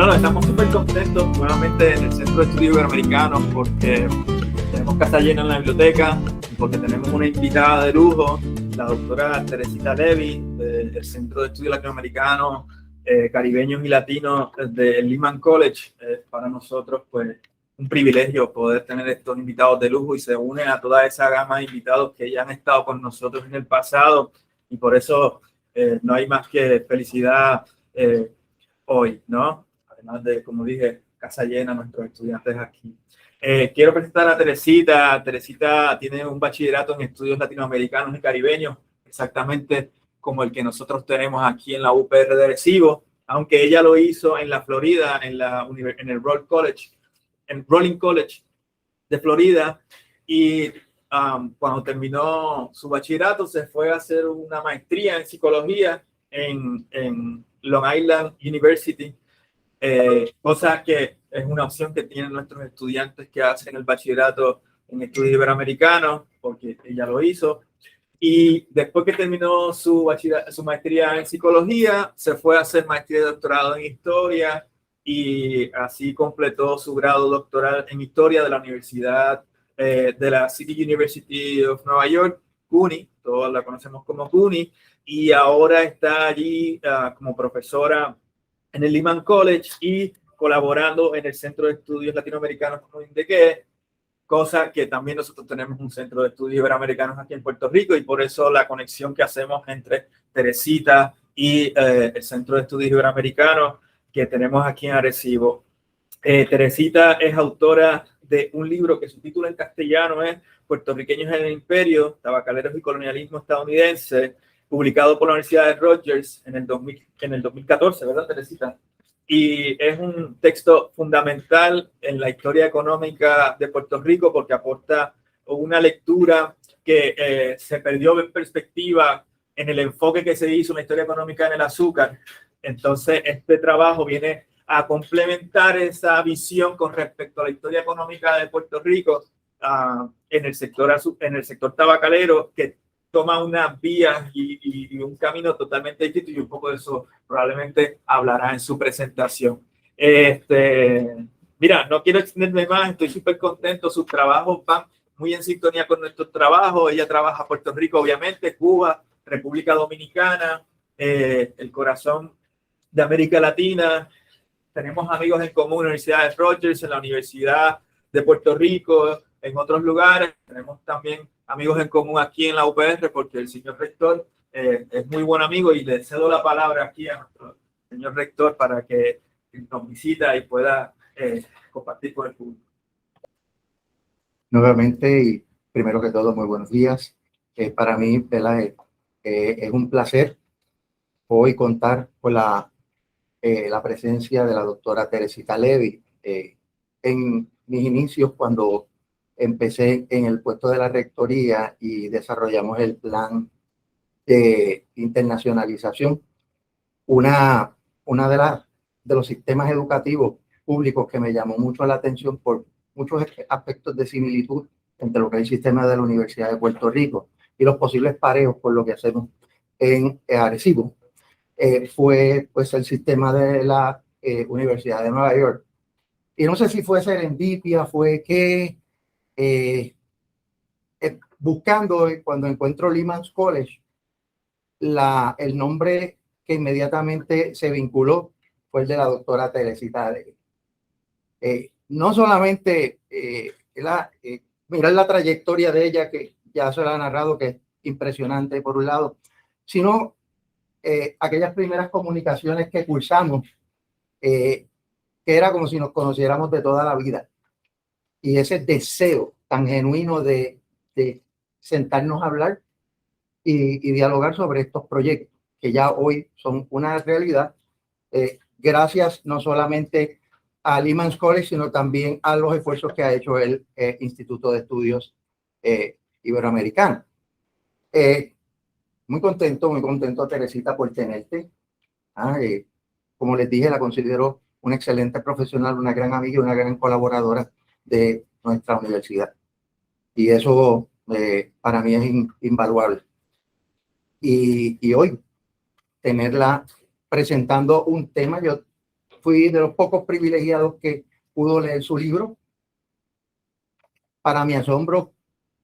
No, estamos súper contentos nuevamente en el Centro de Estudios Iberoamericanos porque tenemos casa llena en la biblioteca, porque tenemos una invitada de lujo, la doctora Teresita Levy, del Centro de Estudios Latinoamericanos, Caribeños y Latinos del Lehman College. Para nosotros, pues, un privilegio poder tener estos invitados de lujo y se une a toda esa gama de invitados que ya han estado con nosotros en el pasado, y por eso no hay más que felicidad hoy, ¿no? Además de, como dije, casa llena, nuestros estudiantes aquí. Quiero presentar a Teresita. Teresita tiene un bachillerato en estudios latinoamericanos y caribeños, exactamente como el que nosotros tenemos aquí en la UPR de Arecibo, aunque ella lo hizo en la Florida, en el Rollins College de Florida, y cuando terminó su bachillerato se fue a hacer una maestría en psicología en Long Island University, cosa que es una opción que tienen nuestros estudiantes que hacen el bachillerato en estudios iberoamericanos, porque ella lo hizo. Y después que terminó su maestría en psicología, se fue a hacer maestría y doctorado en historia, y así completó su grado doctoral en historia de la Universidad de la City University of Nueva York, CUNY, todos la conocemos como CUNY, y ahora está allí como profesora en el Lehman College y colaborando en el Centro de Estudios Latinoamericanos, como indiqué, cosa que también nosotros tenemos un Centro de Estudios Iberoamericanos aquí en Puerto Rico, y por eso la conexión que hacemos entre Teresita y el Centro de Estudios Iberoamericanos que tenemos aquí en Arecibo. Teresita es autora de un libro que su título en castellano es Puertorriqueños en el Imperio, Tabacaleros y Colonialismo Estadounidense, publicado por la Universidad de Rutgers en el 2014, ¿verdad, Teresita? Y es un texto fundamental en la historia económica de Puerto Rico porque aporta una lectura que se perdió en perspectiva en el enfoque que se hizo en la historia económica en el azúcar. Entonces, este trabajo viene a complementar esa visión con respecto a la historia económica de Puerto Rico en el sector tabacalero, que toma unas vías y un camino totalmente distinto, y un poco de eso probablemente hablará en su presentación. Mira, no quiero extenderme más, estoy súper contento, sus trabajos van muy en sintonía con nuestros trabajos. Ella trabaja Puerto Rico, obviamente, Cuba, República Dominicana, el corazón de América Latina. Tenemos amigos en común en la Universidad de Rutgers, en la Universidad de Puerto Rico, en otros lugares. Tenemos también amigos en común aquí en la UPR, porque el señor rector es muy buen amigo, y le cedo la palabra aquí a nuestro señor rector para que nos visita y pueda compartir con el público. Nuevamente, y primero que todo, muy buenos días. Para mí, ¿verdad? Es un placer hoy contar con la presencia de la doctora Teresita Levy. En mis inicios, cuando empecé en el puesto de la rectoría y desarrollamos el plan de internacionalización, una de los sistemas educativos públicos que me llamó mucho la atención por muchos aspectos de similitud entre lo que es el sistema de la Universidad de Puerto Rico y los posibles parejos por lo que hacemos en Arecibo, fue pues el sistema de la Universidad de Nueva York. Y no sé si fue serendipia, fue que buscando, cuando encuentro Lehman College, el nombre que inmediatamente se vinculó fue el de la doctora Teresita. No solamente mirar la trayectoria de ella, que ya se la ha narrado, que es impresionante por un lado, sino aquellas primeras comunicaciones que cursamos, que era como si nos conociéramos de toda la vida. Y ese deseo tan genuino de sentarnos a hablar y dialogar sobre estos proyectos, que ya hoy son una realidad, gracias no solamente a Lehman College, sino también a los esfuerzos que ha hecho el Instituto de Estudios Iberoamericanos. Muy contento, Teresita, por tenerte. Como les dije, la considero una excelente profesional, una gran amiga y una gran colaboradora de nuestra universidad. Y eso para mí es invaluable. Y hoy tenerla presentando un tema, yo fui de los pocos privilegiados que pudo leer su libro. Para mi asombro,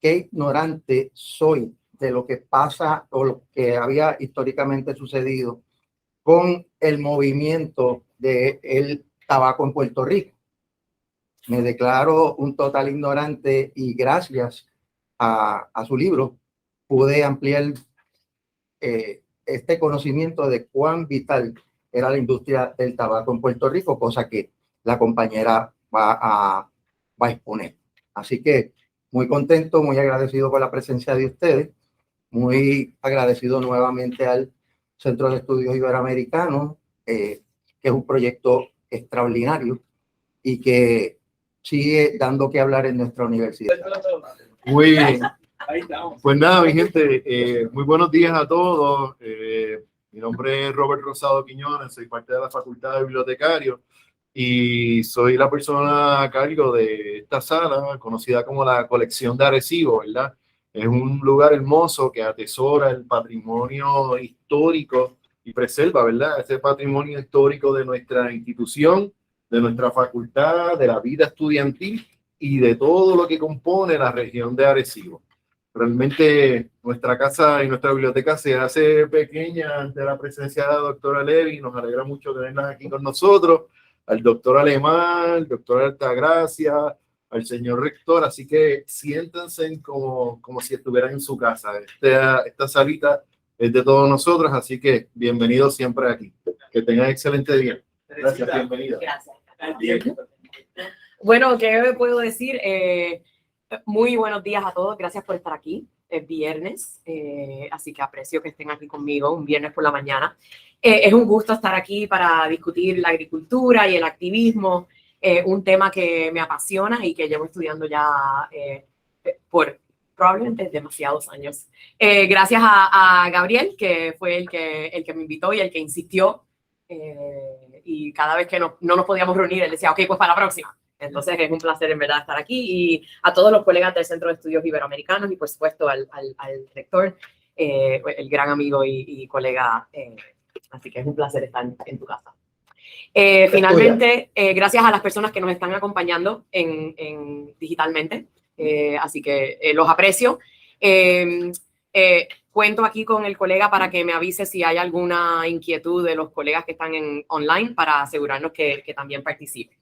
qué ignorante soy de lo que pasa o lo que había históricamente sucedido con el movimiento del tabaco en Puerto Rico. Me declaro un total ignorante y gracias a su libro pude ampliar este conocimiento de cuán vital era la industria del tabaco en Puerto Rico, cosa que la compañera va a exponer. Así que muy contento, muy agradecido por la presencia de ustedes, muy agradecido nuevamente al Centro de Estudios Iberoamericanos, que es un proyecto extraordinario y que sigue dando que hablar en nuestra universidad. Muy bien. Pues nada, mi gente, muy buenos días a todos. Mi nombre es Robert Rosado Quiñones, soy parte de la Facultad de Bibliotecarios y soy la persona a cargo de esta sala, conocida como la Colección de Arecibo, ¿verdad? Es un lugar hermoso que atesora el patrimonio histórico y preserva, ¿verdad? Ese patrimonio histórico de nuestra institución, de nuestra facultad, de la vida estudiantil y de todo lo que compone la región de Arecibo. Realmente nuestra casa y nuestra biblioteca se hace pequeña ante la presencia de la doctora Levy. Nos alegra mucho tenerla aquí con nosotros, al doctor Alemán, al doctor Altagracia, al señor rector. Así que siéntense como si estuvieran en su casa. Esta salita es de todos nosotros, así que bienvenidos siempre aquí. Que tengan excelente día. Gracias, bienvenido. Gracias. Bueno, ¿qué puedo decir? Muy buenos días a todos, gracias por estar aquí. Es viernes, así que aprecio que estén aquí conmigo un viernes por la mañana. Es un gusto estar aquí para discutir la agricultura y el activismo, un tema que me apasiona y que llevo estudiando ya por probablemente demasiados años. Gracias a Gabriel, que fue el que me invitó y el que insistió. Y cada vez que no nos podíamos reunir, él decía, ok, pues para la próxima. Entonces es un placer en verdad estar aquí y a todos los colegas del Centro de Estudios Iberoamericanos y por supuesto al rector, el gran amigo y colega, así que es un placer estar en tu casa. Finalmente, gracias a las personas que nos están acompañando digitalmente, así que los aprecio. Cuento aquí con el colega para que me avise si hay alguna inquietud de los colegas que están online para asegurarnos que también participen.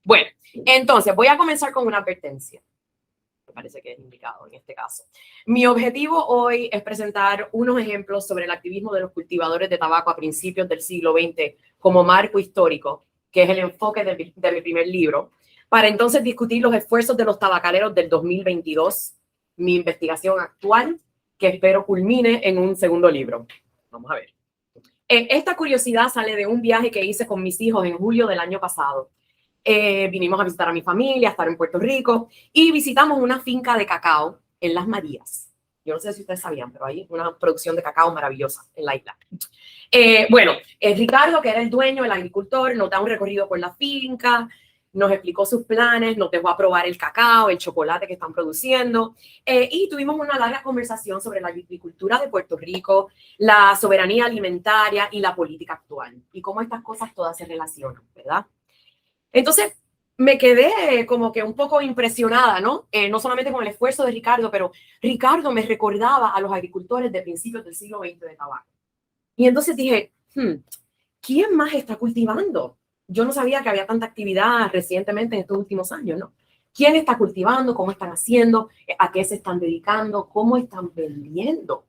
Bueno, entonces voy a comenzar con una advertencia. Me parece que es indicado en este caso. Mi objetivo hoy es presentar unos ejemplos sobre el activismo de los cultivadores de tabaco a principios del siglo XX como marco histórico, que es el enfoque de mi primer libro, para entonces discutir los esfuerzos de los tabacaleros del 2022, mi investigación actual, que espero culmine en un segundo libro. Vamos a ver. Esta curiosidad sale de un viaje que hice con mis hijos en julio del año pasado. Vinimos a visitar a mi familia, a estar en Puerto Rico y visitamos una finca de cacao en Las Marías. Yo no sé si ustedes sabían, pero hay una producción de cacao maravillosa en la isla. Bueno, Ricardo, que era el dueño, el agricultor, nos da un recorrido por la finca, nos explicó sus planes, nos dejó a probar el cacao, el chocolate que están produciendo y tuvimos una larga conversación sobre la agricultura de Puerto Rico, la soberanía alimentaria y la política actual y cómo estas cosas todas se relacionan, ¿verdad? Entonces me quedé como que un poco impresionada, ¿no? No solamente con el esfuerzo de Ricardo, pero Ricardo me recordaba a los agricultores de principios del siglo XX de tabaco. Y entonces dije, ¿quién más está cultivando? Yo no sabía que había tanta actividad recientemente en estos últimos años, ¿no? ¿Quién está cultivando? ¿Cómo están haciendo? ¿A qué se están dedicando? ¿Cómo están vendiendo?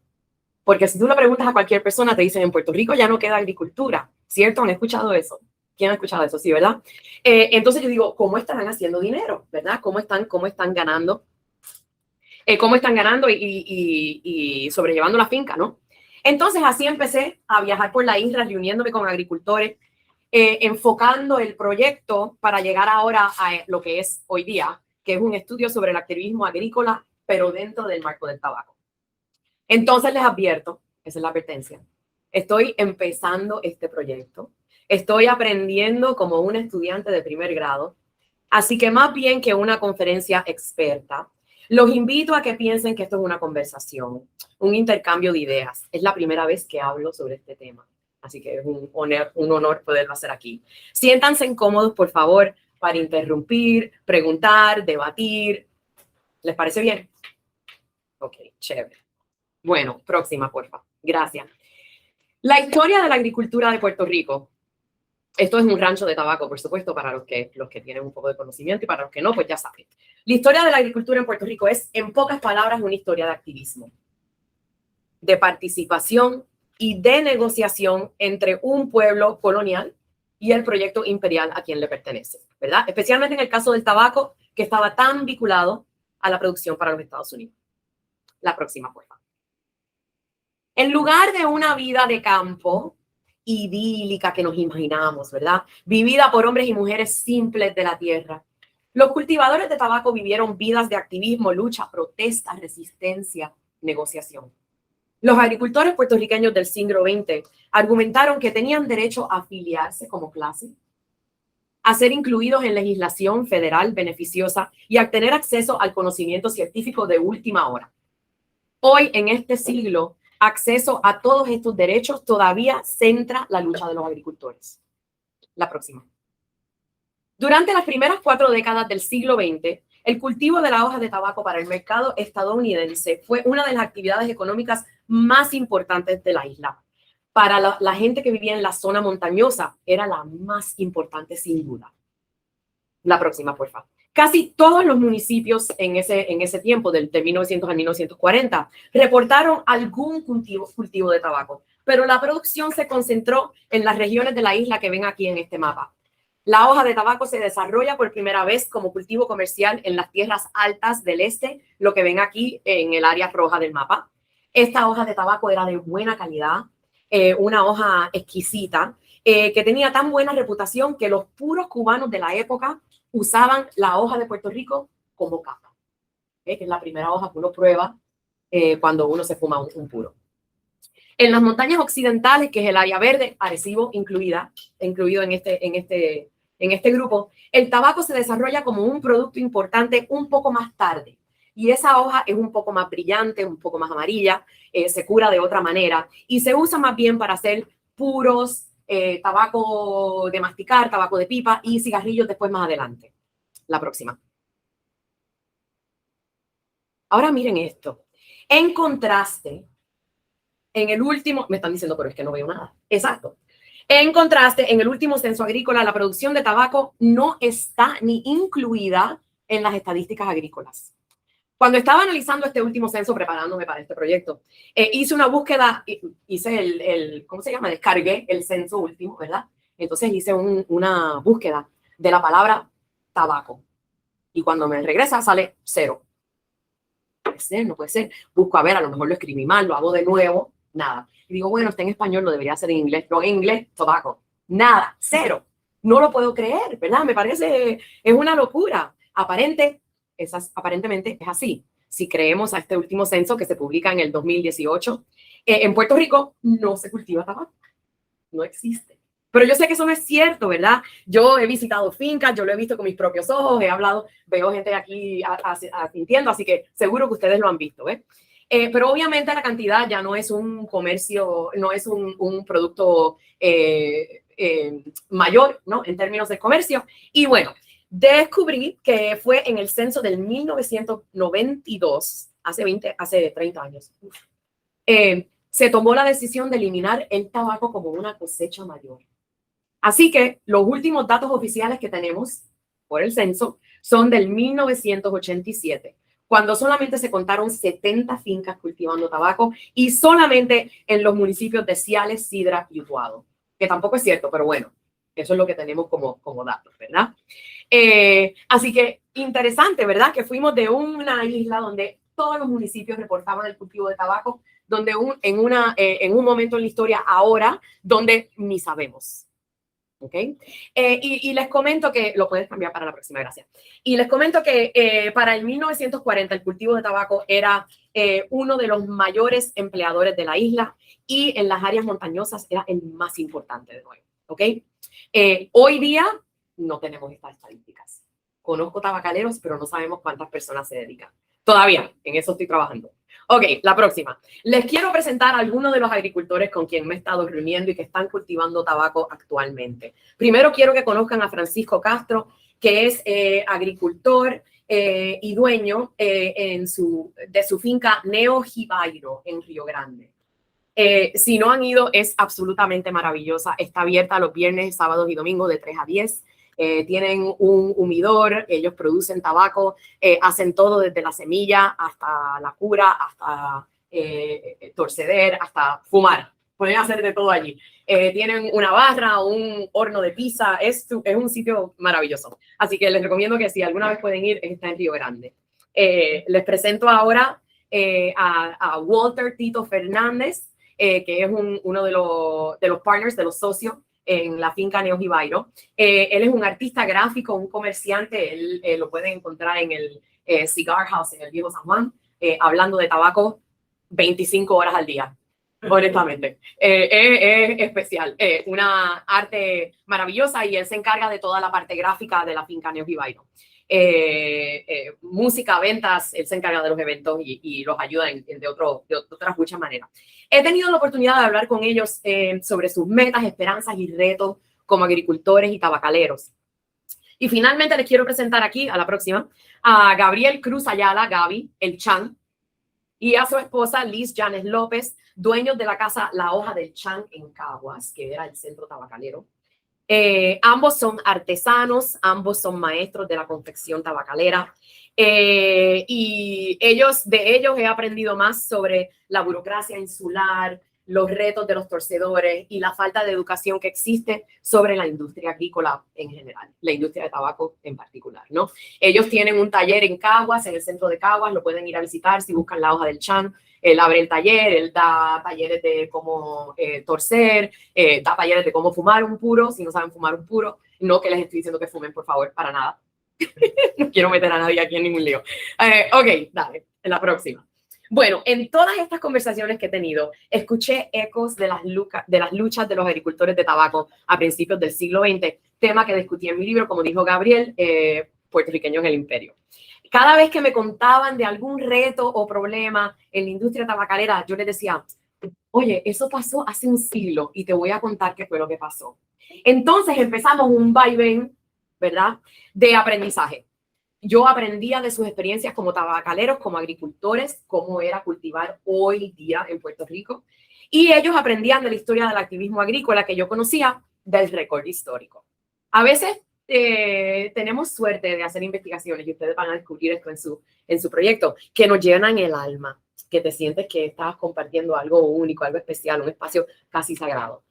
Porque si tú le preguntas a cualquier persona, te dicen, en Puerto Rico ya no queda agricultura, ¿cierto? ¿Han escuchado eso? ¿Quién ha escuchado eso? Sí, ¿verdad? Entonces yo digo, ¿cómo estarán haciendo dinero? ¿Verdad? ¿Cómo están ganando? ¿Cómo están ganando y sobrellevando la finca, ¿no? Entonces así empecé a viajar por la isla, reuniéndome con agricultores, enfocando el proyecto para llegar ahora a lo que es hoy día, que es un estudio sobre el activismo agrícola, pero dentro del marco del tabaco. Entonces les advierto, esa es la advertencia, estoy empezando este proyecto. Estoy aprendiendo como un estudiante de primer grado, así que más bien que una conferencia experta, los invito a que piensen que esto es una conversación, un intercambio de ideas. Es la primera vez que hablo sobre este tema, Así que es un honor poderlo hacer aquí. Siéntanse incómodos, por favor, para interrumpir, preguntar, debatir. ¿Les parece bien? Ok, chévere. Bueno, próxima, por favor. Gracias. La historia de la agricultura de Puerto Rico. Esto es un rancho de tabaco, por supuesto, para los que tienen un poco de conocimiento, y para los que no, pues ya saben. La historia de la agricultura en Puerto Rico es, en pocas palabras, una historia de activismo, de participación y de negociación entre un pueblo colonial y el proyecto imperial a quien le pertenece, ¿verdad? Especialmente en el caso del tabaco, que estaba tan vinculado a la producción para los Estados Unidos. La próxima, por favor. En lugar de una vida de campo idílica que nos imaginamos, ¿verdad? Vivida por hombres y mujeres simples de la tierra, los cultivadores de tabaco vivieron vidas de activismo, lucha, protesta, resistencia, negociación. Los agricultores puertorriqueños del siglo XX argumentaron que tenían derecho a afiliarse como clase, a ser incluidos en legislación federal beneficiosa y a tener acceso al conocimiento científico de última hora. Hoy, en este siglo, acceso a todos estos derechos todavía centra la lucha de los agricultores. La próxima. Durante las primeras 4 décadas del siglo XX, el cultivo de la hoja de tabaco para el mercado estadounidense fue una de las actividades económicas más importantes de la isla. Para la gente que vivía en la zona montañosa, era la más importante sin duda. La próxima, por favor. Casi todos los municipios en ese tiempo, de 1900 a 1940, reportaron algún cultivo de tabaco, pero la producción se concentró en las regiones de la isla que ven aquí en este mapa. La hoja de tabaco se desarrolla por primera vez como cultivo comercial en las tierras altas del este, lo que ven aquí en el área roja del mapa. Esta hoja de tabaco era de buena calidad, una hoja exquisita, que tenía tan buena reputación que los puros cubanos de la época usaban la hoja de Puerto Rico como capa, que es la primera hoja que uno prueba cuando uno se fuma un puro. En las montañas occidentales, que es el área verde, Arecibo incluido en este grupo, el tabaco se desarrolla como un producto importante un poco más tarde. Y esa hoja es un poco más brillante, un poco más amarilla, se cura de otra manera y se usa más bien para hacer puros, tabaco de masticar, tabaco de pipa y cigarrillos después más adelante. La próxima. Ahora miren esto. En contraste, en el último, me están diciendo, pero es que no veo nada. Exacto. En contraste, en el último censo agrícola, la producción de tabaco no está ni incluida en las estadísticas agrícolas. Cuando estaba analizando este último censo, preparándome para este proyecto, hice una búsqueda, hice ¿cómo se llama? Descargué el censo último, ¿verdad? Entonces hice una búsqueda de la palabra tabaco. Y cuando me regresa, sale 0. Puede ser, no puede ser. Busco a ver, a lo mejor lo escribí mal, lo hago de nuevo, nada. Y digo, bueno, está en español, lo debería hacer en inglés. No, en inglés, tabaco. Nada, 0. No lo puedo creer, ¿verdad? Me parece, es una locura. Aparentemente es así. Si creemos a este último censo que se publica en el 2018, en Puerto Rico no se cultiva tabaco. No existe. Pero yo sé que eso no es cierto, ¿verdad? Yo he visitado fincas, yo lo he visto con mis propios ojos, he hablado, veo gente aquí asintiendo, así que seguro que ustedes lo han visto, ¿eh? Pero obviamente la cantidad ya no es un comercio, no es un producto mayor, ¿no? En términos de comercio. Y bueno, descubrí que fue en el censo del 1992, hace 30 años, se tomó la decisión de eliminar el tabaco como una cosecha mayor. Así que los últimos datos oficiales que tenemos por el censo son del 1987, cuando solamente se contaron 70 fincas cultivando tabaco y solamente en los municipios de Ciales, Sidra y Utuado, que tampoco es cierto, pero bueno, eso es lo que tenemos como datos, ¿verdad? Así que interesante, ¿verdad? Que fuimos de una isla donde todos los municipios reportaban el cultivo de tabaco, donde en un momento en la historia ahora, donde ni sabemos. ¿Ok? Y les comento que, lo puedes cambiar para la próxima, gracias. Y les comento que para el 1940 el cultivo de tabaco era uno de los mayores empleadores de la isla y en las áreas montañosas era el más importante de nuevo. ¿Ok? Hoy día no tenemos estas estadísticas. Conozco tabacaleros, pero no sabemos cuántas personas se dedican. Todavía, en eso estoy trabajando. Ok, la próxima. Les quiero presentar a algunos de los agricultores con quien me he estado reuniendo y que están cultivando tabaco actualmente. Primero quiero que conozcan a Francisco Castro, que es agricultor y dueño de su finca Neo Jibairo en Río Grande. Si no han ido, es absolutamente maravillosa. Está abierta los viernes, sábados y domingos de 3 a 10. Tienen un humidor, ellos producen tabaco, hacen todo desde la semilla hasta la cura, hasta torceder, hasta fumar. Pueden hacer de todo allí. Tienen una barra, un horno de pizza, es un sitio maravilloso. Así que les recomiendo que si alguna vez pueden ir, está en Río Grande. Les presento ahora a Walter Tito Fernández, que es uno de los partners, de los socios en la finca Neo Jibairo. Él es un artista gráfico, un comerciante, él lo pueden encontrar en el Cigar House en el Viejo San Juan, hablando de tabaco 25 horas al día, honestamente. Es especial, una arte maravillosa y él se encarga de toda la parte gráfica de la finca Neo Jibairo. Música, ventas, él se encarga de los eventos y los ayuda de otras muchas maneras. He tenido la oportunidad de hablar con ellos sobre sus metas, esperanzas y retos como agricultores y tabacaleros. Y finalmente les quiero presentar aquí, a la próxima, a Gabriel Cruz Ayala, Gaby, el Chan, y a su esposa Liz Janes López, dueños de la casa La Hoja del Chan en Caguas, que era el centro tabacalero. Ambos son artesanos, ambos son maestros de la confección tabacalera y de ellos he aprendido más sobre la burocracia insular, los retos de los torcedores y la falta de educación que existe sobre la industria agrícola en general, la industria de tabaco en particular, ¿no? Ellos tienen un taller en Caguas, en el centro de Caguas, lo pueden ir a visitar si buscan La Hoja del Chan. Él abre el taller, él da talleres de cómo torcer, da talleres de cómo fumar un puro, si no saben fumar un puro. No que les estoy diciendo que fumen, por favor, para nada. No quiero meter a nadie aquí en ningún lío. Ok, dale, en la próxima. Bueno, en todas estas conversaciones que he tenido, escuché ecos de las luchas de los agricultores de tabaco a principios del siglo XX, tema que discutí en mi libro, como dijo Gabriel, Puertorriqueños en el Imperio. Cada vez que me contaban de algún reto o problema en la industria tabacalera, yo les decía, oye, eso pasó hace un siglo y te voy a contar qué fue lo que pasó. Entonces empezamos un vaivén, ¿verdad?, de aprendizaje. Yo aprendía de sus experiencias como tabacaleros, como agricultores, cómo era cultivar hoy día en Puerto Rico. Y ellos aprendían de la historia del activismo agrícola que yo conocía del récord histórico. A veces tenemos suerte de hacer investigaciones y ustedes van a descubrir esto en su proyecto, que nos llenan el alma, que te sientes que estás compartiendo algo único, algo especial, un espacio casi sagrado.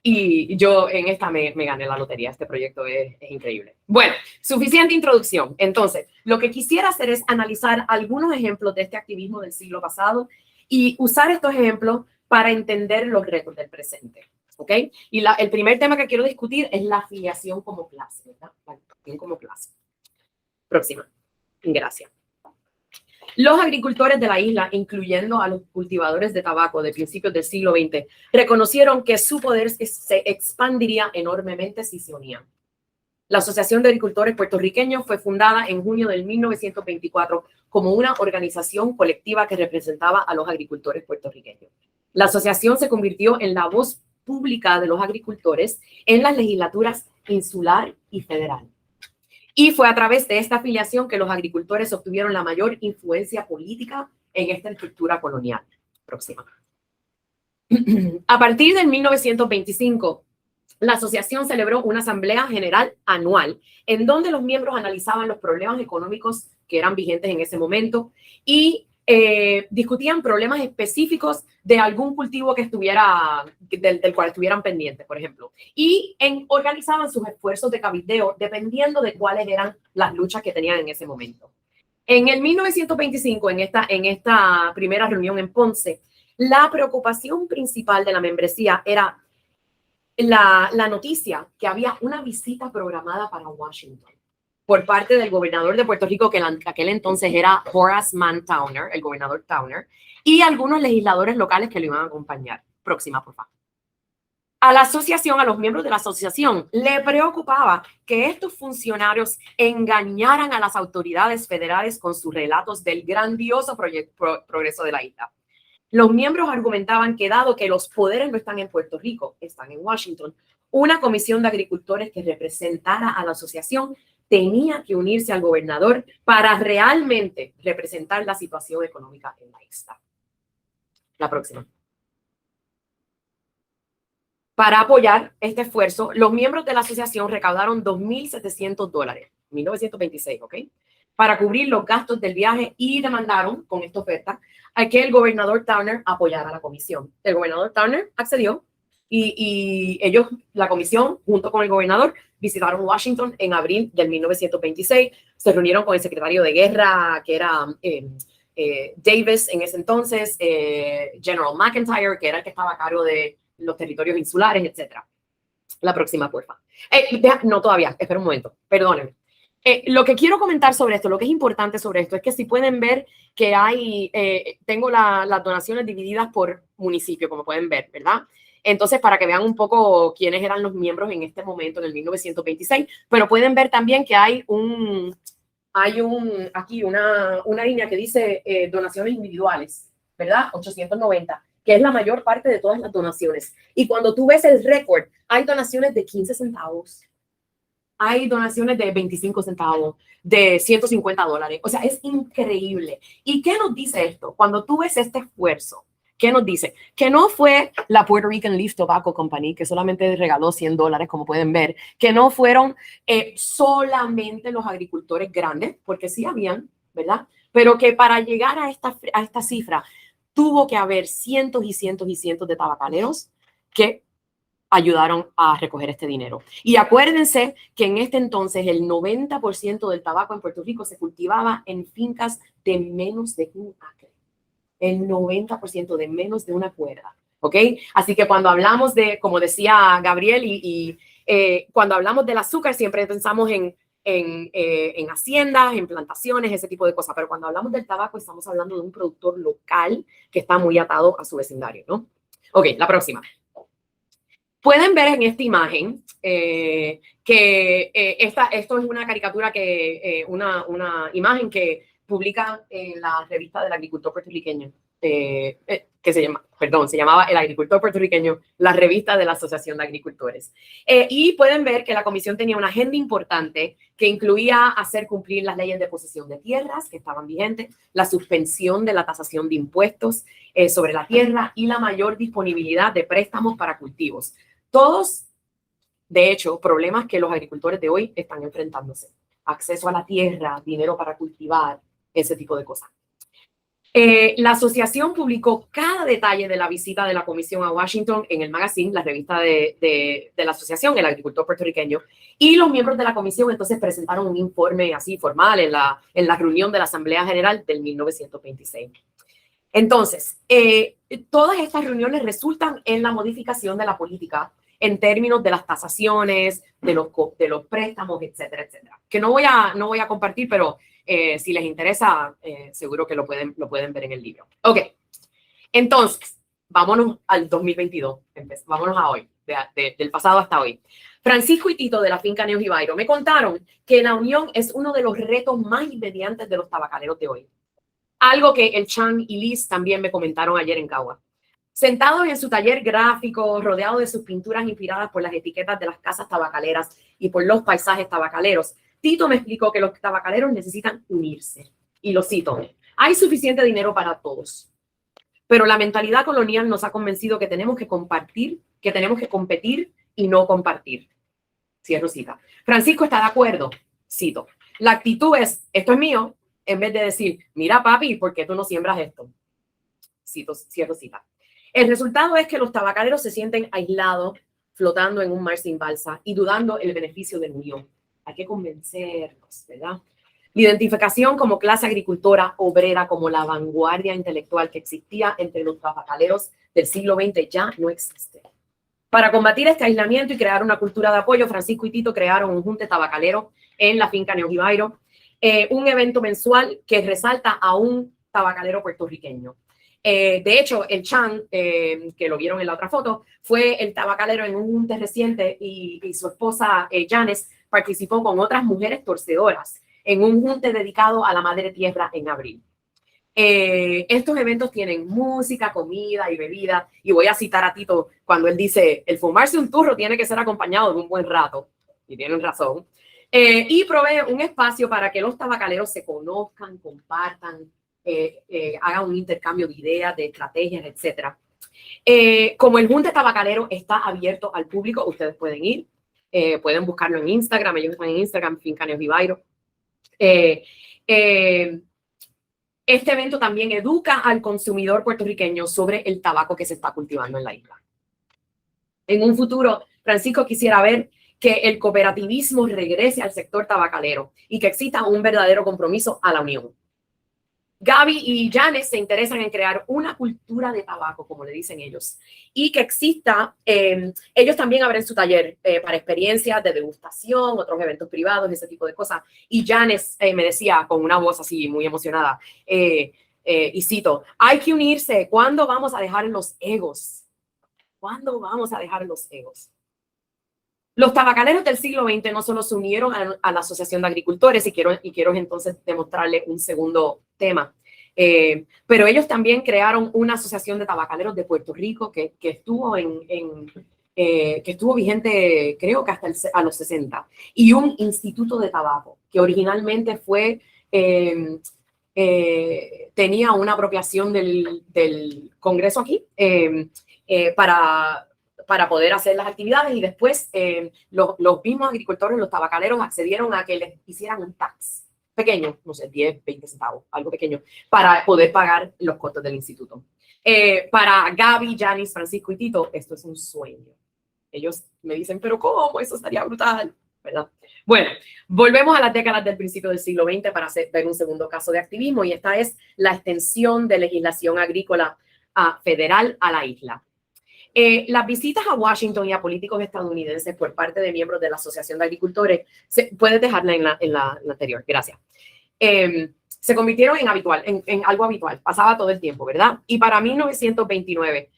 Y yo en esta me gané la lotería. Este proyecto es increíble. Bueno, suficiente introducción. Entonces, lo que quisiera hacer es analizar algunos ejemplos de este activismo del siglo pasado y usar estos ejemplos para entender los retos del presente. ¿Ok? Y el primer tema que quiero discutir es la afiliación como clase, ¿verdad? La afiliación como clase. Próxima. Gracias. Los agricultores de la isla, incluyendo a los cultivadores de tabaco de principios del siglo XX, reconocieron que su poder se expandiría enormemente si se unían. La Asociación de Agricultores Puertorriqueños fue fundada en junio del 1924 como una organización colectiva que representaba a los agricultores puertorriqueños. La asociación se convirtió en la voz pública de los agricultores en las legislaturas insular y federal. Y fue a través de esta afiliación que los agricultores obtuvieron la mayor influencia política en esta estructura colonial. Próxima. A partir del 1925, la asociación celebró una asamblea general anual en donde los miembros analizaban los problemas económicos que eran vigentes en ese momento y discutían problemas específicos de algún cultivo que del cual estuvieran pendientes, por ejemplo. Y organizaban sus esfuerzos de cabildeo dependiendo de cuáles eran las luchas que tenían en ese momento. En el 1925, en esta primera reunión en Ponce, la preocupación principal de la membresía era la noticia que había una visita programada para Washington por parte del gobernador de Puerto Rico, que en aquel entonces era Horace Mann Towner, el gobernador Towner, y algunos legisladores locales que lo iban a acompañar. Próxima, por favor. A la asociación, a los miembros de la asociación, le preocupaba que estos funcionarios engañaran a las autoridades federales con sus relatos del grandioso progreso de la isla. Los miembros argumentaban que dado que los poderes no están en Puerto Rico, están en Washington, una comisión de agricultores que representara a la asociación tenía que unirse al gobernador para realmente representar la situación económica en la isla. La próxima. Para apoyar este esfuerzo, los miembros de la asociación recaudaron $2,700, 1926, ¿ok? Para cubrir los gastos del viaje y demandaron, con esta oferta, a que el gobernador Towner apoyara a la comisión. El gobernador Towner accedió y ellos, la comisión, junto con el gobernador, visitaron Washington en abril del 1926. Se reunieron con el secretario de guerra, que era Davis en ese entonces, General McIntyre, que era el que estaba a cargo de los territorios insulares, etcétera. La próxima, porfa. No, todavía, espera un momento, perdónenme. Lo que quiero comentar sobre esto, lo que es importante sobre esto, es que si pueden ver que hay, tengo las donaciones divididas por municipio, como pueden ver, ¿verdad? Entonces, para que vean un poco quiénes eran los miembros en este momento, en el 1926, pero pueden ver también que hay aquí una línea que dice donaciones individuales, ¿verdad? 890. Que es la mayor parte de todas las donaciones. Y cuando tú ves el récord, hay donaciones de 15 centavos, hay donaciones de 25 centavos, de $150. O sea, es increíble. ¿Y qué nos dice esto? Cuando tú ves este esfuerzo, ¿qué nos dice? Que no fue la Puerto Rican Leaf Tobacco Company, que solamente regaló $100, como pueden ver, que no fueron solamente los agricultores grandes, porque sí habían, ¿verdad? Pero que para llegar a esta cifra, tuvo que haber cientos y cientos y cientos de tabacaleros que ayudaron a recoger este dinero. Y acuérdense que en este entonces el 90% del tabaco en Puerto Rico se cultivaba en fincas de menos de un acre. El 90% de menos de una cuerda. ¿Ok? Así que cuando hablamos de, como decía Gabriel, cuando hablamos del azúcar siempre pensamos en haciendas, en plantaciones, ese tipo de cosas. Pero cuando hablamos del tabaco, estamos hablando de un productor local que está muy atado a su vecindario, ¿no? Ok, la próxima. Pueden ver en esta imagen que esto es una caricatura, una imagen que publica en la revista del agricultor puertorriqueño, que se llamaba El Agricultor Puertorriqueño, la revista de la Asociación de Agricultores. Y pueden ver que la comisión tenía una agenda importante que incluía hacer cumplir las leyes de posesión de tierras que estaban vigentes, la suspensión de la tasación de impuestos sobre la tierra y la mayor disponibilidad de préstamos para cultivos. Todos, de hecho, problemas que los agricultores de hoy están enfrentándose. Acceso a la tierra, dinero para cultivar, ese tipo de cosas. La asociación publicó cada detalle de la visita de la comisión a Washington en el magazine, la revista de la asociación, El Agricultor Puertorriqueño, y los miembros de la comisión entonces presentaron un informe así formal en la reunión de la Asamblea General del 1926. Entonces, todas estas reuniones resultan en la modificación de la política en términos de las tasaciones, de los préstamos, etcétera, etcétera. Que no voy a compartir, pero si les interesa, seguro que lo pueden ver en el libro. Ok, entonces, vámonos al 2022. Vámonos a hoy, del pasado hasta hoy. Francisco y Tito de la finca Neo Jibairo me contaron que la unión es uno de los retos más inmediatos de los tabacaleros de hoy. Algo que el Chan y Liz también me comentaron ayer en Cagua. Sentados en su taller gráfico, rodeado de sus pinturas inspiradas por las etiquetas de las casas tabacaleras y por los paisajes tabacaleros, Tito me explicó que los tabacaleros necesitan unirse. Y lo cito: hay suficiente dinero para todos, pero la mentalidad colonial nos ha convencido que tenemos que compartir, que tenemos que competir y no compartir. Cierro cita. Francisco está de acuerdo. Cito: la actitud es, esto es mío, en vez de decir, mira papi, ¿por qué tú no siembras esto? Cierro cita. El resultado es que los tabacaleros se sienten aislados, flotando en un mar sin balsa y dudando el beneficio de la unión. Hay que convencerlos, ¿verdad? La identificación como clase agricultora obrera, como la vanguardia intelectual que existía entre los tabacaleros del siglo XX ya no existe. Para combatir este aislamiento y crear una cultura de apoyo, Francisco y Tito crearon un junte tabacalero en la finca Neo Jibairo, un evento mensual que resalta a un tabacalero puertorriqueño. De hecho, el Chan, que lo vieron en la otra foto, fue el tabacalero en un junte reciente y su esposa Janice participó con otras mujeres torcedoras en un junte dedicado a la Madre Tierra en abril. Estos eventos tienen música, comida y bebida, y voy a citar a Tito cuando él dice, el fumarse un turro tiene que ser acompañado de un buen rato, y tienen razón, y provee un espacio para que los tabacaleros se conozcan, compartan, hagan un intercambio de ideas, de estrategias, etc. Como el junte tabacalero está abierto al público, ustedes pueden ir, pueden buscarlo en Instagram, ellos están en Instagram, Fincaneos Vivairo. Este evento también educa al consumidor puertorriqueño sobre el tabaco que se está cultivando en la isla. En un futuro, Francisco quisiera ver que el cooperativismo regrese al sector tabacalero y que exista un verdadero compromiso a la unión. Gaby y Janice se interesan en crear una cultura de tabaco, como le dicen ellos, y que exista, ellos también abren su taller para experiencias de degustación, otros eventos privados, ese tipo de cosas. Y Janice me decía con una voz así muy emocionada, y cito, hay que unirse, ¿cuándo vamos a dejar los egos? ¿Cuándo vamos a dejar los egos? Los tabacaleros del siglo XX no solo se unieron a la Asociación de Agricultores, y quiero entonces demostrarle un segundo tema, pero ellos también crearon una asociación de tabacaleros de Puerto Rico que estuvo que estuvo vigente creo que hasta a los 60, y un instituto de tabaco que originalmente fue, tenía una apropiación del Congreso aquí para poder hacer las actividades, y después los mismos agricultores, los tabacaleros, accedieron a que les hicieran un tax pequeño, no sé, 10, 20 centavos, algo pequeño, para poder pagar los costos del instituto. Para Gaby, Janice, Francisco y Tito, esto es un sueño. Ellos me dicen, pero ¿cómo? Eso estaría brutal, ¿verdad? Bueno, volvemos a las décadas del principio del siglo XX para ver un segundo caso de activismo, y esta es la extensión de legislación agrícola federal a la isla. Las visitas a Washington y a políticos estadounidenses por parte de miembros de la Asociación de Agricultores, puedes dejarla en la anterior, gracias. Se convirtieron en algo habitual, pasaba todo el tiempo, ¿verdad? Y para 1929,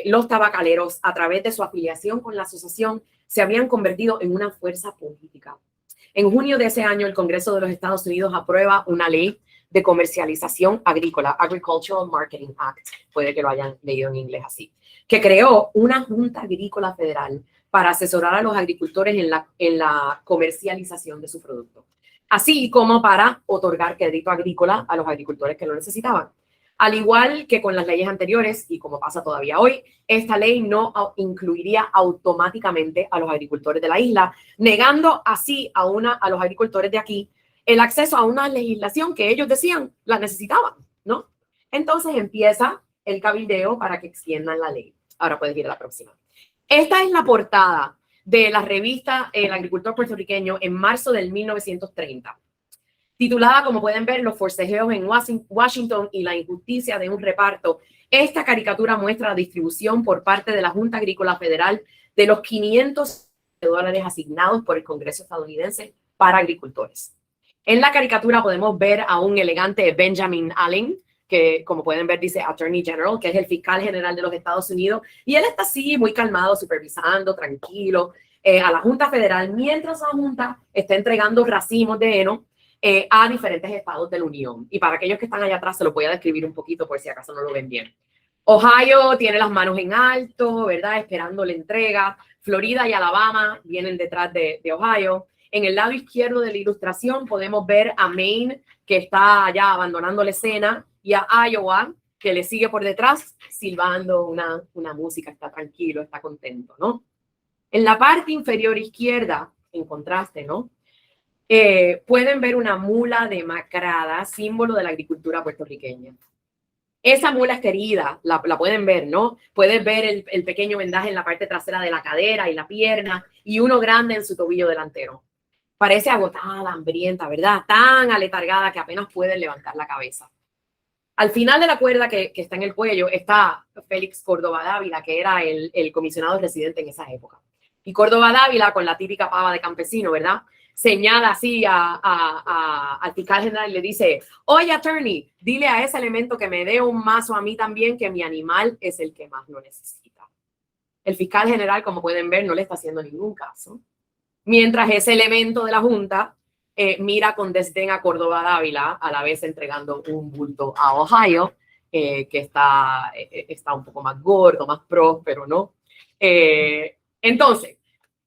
los tabacaleros, a través de su afiliación con la asociación, se habían convertido en una fuerza política. En junio de ese año, el Congreso de los Estados Unidos aprueba una ley de comercialización agrícola, Agricultural Marketing Act, puede que lo hayan leído en inglés así, que creó una Junta Agrícola Federal para asesorar a los agricultores en la comercialización de su producto, así como para otorgar crédito agrícola a los agricultores que lo necesitaban. Al igual que con las leyes anteriores, y como pasa todavía hoy, esta ley no incluiría automáticamente a los agricultores de la isla, negando así a los agricultores de aquí el acceso a una legislación que ellos decían la necesitaban, ¿no? Entonces empieza el cabildeo para que extiendan la ley. Ahora puedes ir a la próxima. Esta es la portada de la revista El Agricultor Puertorriqueño en marzo del 1930. Titulada, como pueden ver, Los forcejeos en Washington y la injusticia de un reparto. Esta caricatura muestra la distribución por parte de la Junta Agrícola Federal de los $500 asignados por el Congreso estadounidense para agricultores. En la caricatura podemos ver a un elegante Benjamin Allen, que como pueden ver dice Attorney General, que es el fiscal general de los Estados Unidos, y él está así muy calmado, supervisando, tranquilo, a la Junta Federal, mientras la Junta está entregando racimos de heno a diferentes estados de la Unión. Y para aquellos que están allá atrás se lo voy a describir un poquito por si acaso no lo ven bien. Ohio tiene las manos en alto, ¿verdad? Esperando la entrega. Florida y Alabama vienen detrás de Ohio. En el lado izquierdo de la ilustración podemos ver a Maine, que está ya abandonando la escena, y a Iowa, que le sigue por detrás, silbando una música, está tranquilo, está contento, ¿no? En la parte inferior izquierda, en contraste, ¿no? Pueden ver una mula demacrada, símbolo de la agricultura puertorriqueña. Esa mula es querida, la pueden ver, ¿no? Pueden ver el pequeño vendaje en la parte trasera de la cadera y la pierna, y uno grande en su tobillo delantero. Parece agotada, hambrienta, ¿verdad? Tan aletargada que apenas puede levantar la cabeza. Al final de la cuerda que está en el cuello está Félix Córdoba Dávila, que era el comisionado residente en esa época. Y Córdoba Dávila, con la típica pava de campesino, ¿verdad? señala así al fiscal general y le dice, oye, attorney, dile a ese elemento que me dé un mazo a mí también, que mi animal es el que más lo necesita. El fiscal general, como pueden ver, no le está haciendo ningún caso. Mientras ese elemento de la Junta mira con desdén a Córdoba Dávila, a la vez entregando un bulto a Ohio, que está un poco más gordo, más próspero, ¿no? Entonces,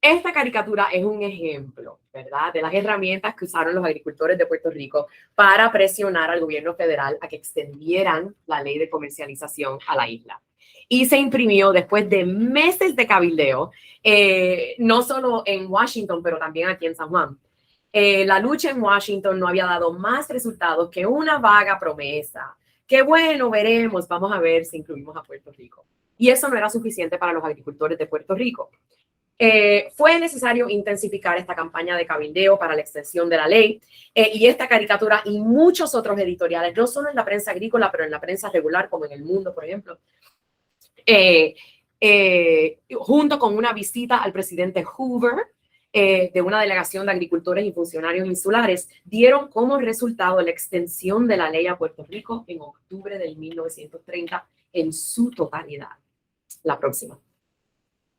esta caricatura es un ejemplo, ¿verdad?, de las herramientas que usaron los agricultores de Puerto Rico para presionar al gobierno federal a que extendieran la ley de comercialización a la isla. Y se imprimió después de meses de cabildeo, no solo en Washington, pero también aquí en San Juan. La lucha en Washington no había dado más resultados que una vaga promesa. Qué bueno, veremos, vamos a ver si incluimos a Puerto Rico. Y eso no era suficiente para los agricultores de Puerto Rico. Fue necesario intensificar esta campaña de cabildeo para la extensión de la ley, y esta caricatura y muchos otros editoriales, no solo en la prensa agrícola, pero en la prensa regular, como en El Mundo, por ejemplo, junto con una visita al presidente Hoover, de una delegación de agricultores y funcionarios insulares, dieron como resultado la extensión de la ley a Puerto Rico en octubre del 1930 en su totalidad. La próxima.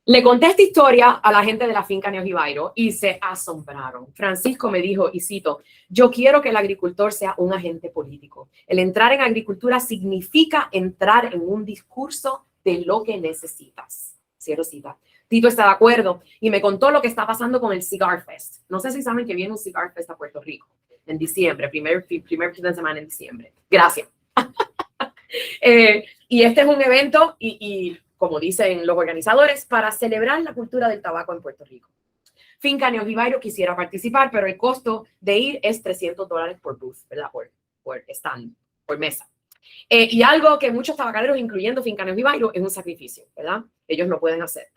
Le conté esta historia a la gente de la finca Neo Jibairo y se asombraron. Francisco me dijo, y cito, yo quiero que el agricultor sea un agente político. El entrar en agricultura significa entrar en un discurso de lo que necesitas. Cierro cita. Tito está de acuerdo y me contó lo que está pasando con el Cigar Fest. No sé si saben que viene un Cigar Fest a Puerto Rico en diciembre, primer fin de semana en diciembre. Gracias. Y este es un evento y como dicen los organizadores, para celebrar la cultura del tabaco en Puerto Rico. Finca Neo Jibairo quisiera participar, pero el costo de ir es $300 por booth, ¿verdad? Por stand, por mesa. Y algo que muchos tabacaderos, incluyendo Finca Neo Jibairo, es un sacrificio, ¿verdad? Ellos no pueden hacer.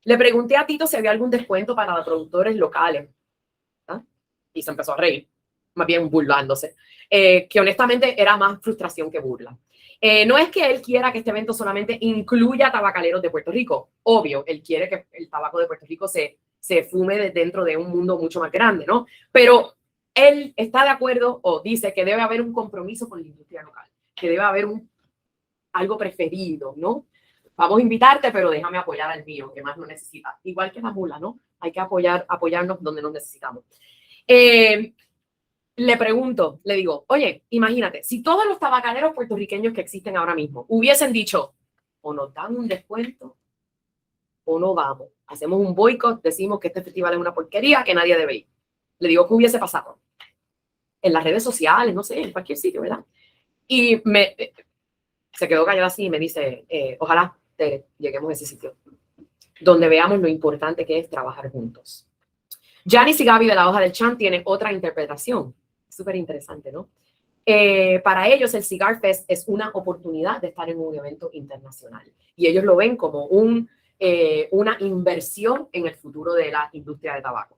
Le pregunté a Tito si había algún descuento para los productores locales, ¿verdad? Y se empezó a reír, más bien burlándose, que honestamente era más frustración que burla. No es que él quiera que este evento solamente incluya tabacaleros de Puerto Rico. Obvio, él quiere que el tabaco de Puerto Rico se fume dentro de un mundo mucho más grande, ¿no? Pero él está de acuerdo o dice que debe haber un compromiso con la industria local, que debe haber algo preferido, ¿no? Vamos a invitarte, pero déjame apoyar al mío, que más lo necesita. Igual que la mula, ¿no? Hay que apoyarnos donde nos necesitamos. Le pregunto, le digo, oye, imagínate, si todos los tabacaleros puertorriqueños que existen ahora mismo hubiesen dicho, o nos dan un descuento, o no vamos. Hacemos un boicot, decimos que este festival es una porquería, que nadie debe ir. Le digo, ¿qué hubiese pasado? En las redes sociales, no sé, en cualquier sitio, ¿verdad? Y se quedó callado así y me dice, ojalá lleguemos a ese sitio, donde veamos lo importante que es trabajar juntos. Janice y Gaby de la Hoja del Chan tienen otra interpretación. Súper interesante, ¿no? Para ellos el Cigar Fest es una oportunidad de estar en un evento internacional y ellos lo ven como una inversión en el futuro de la industria de tabaco.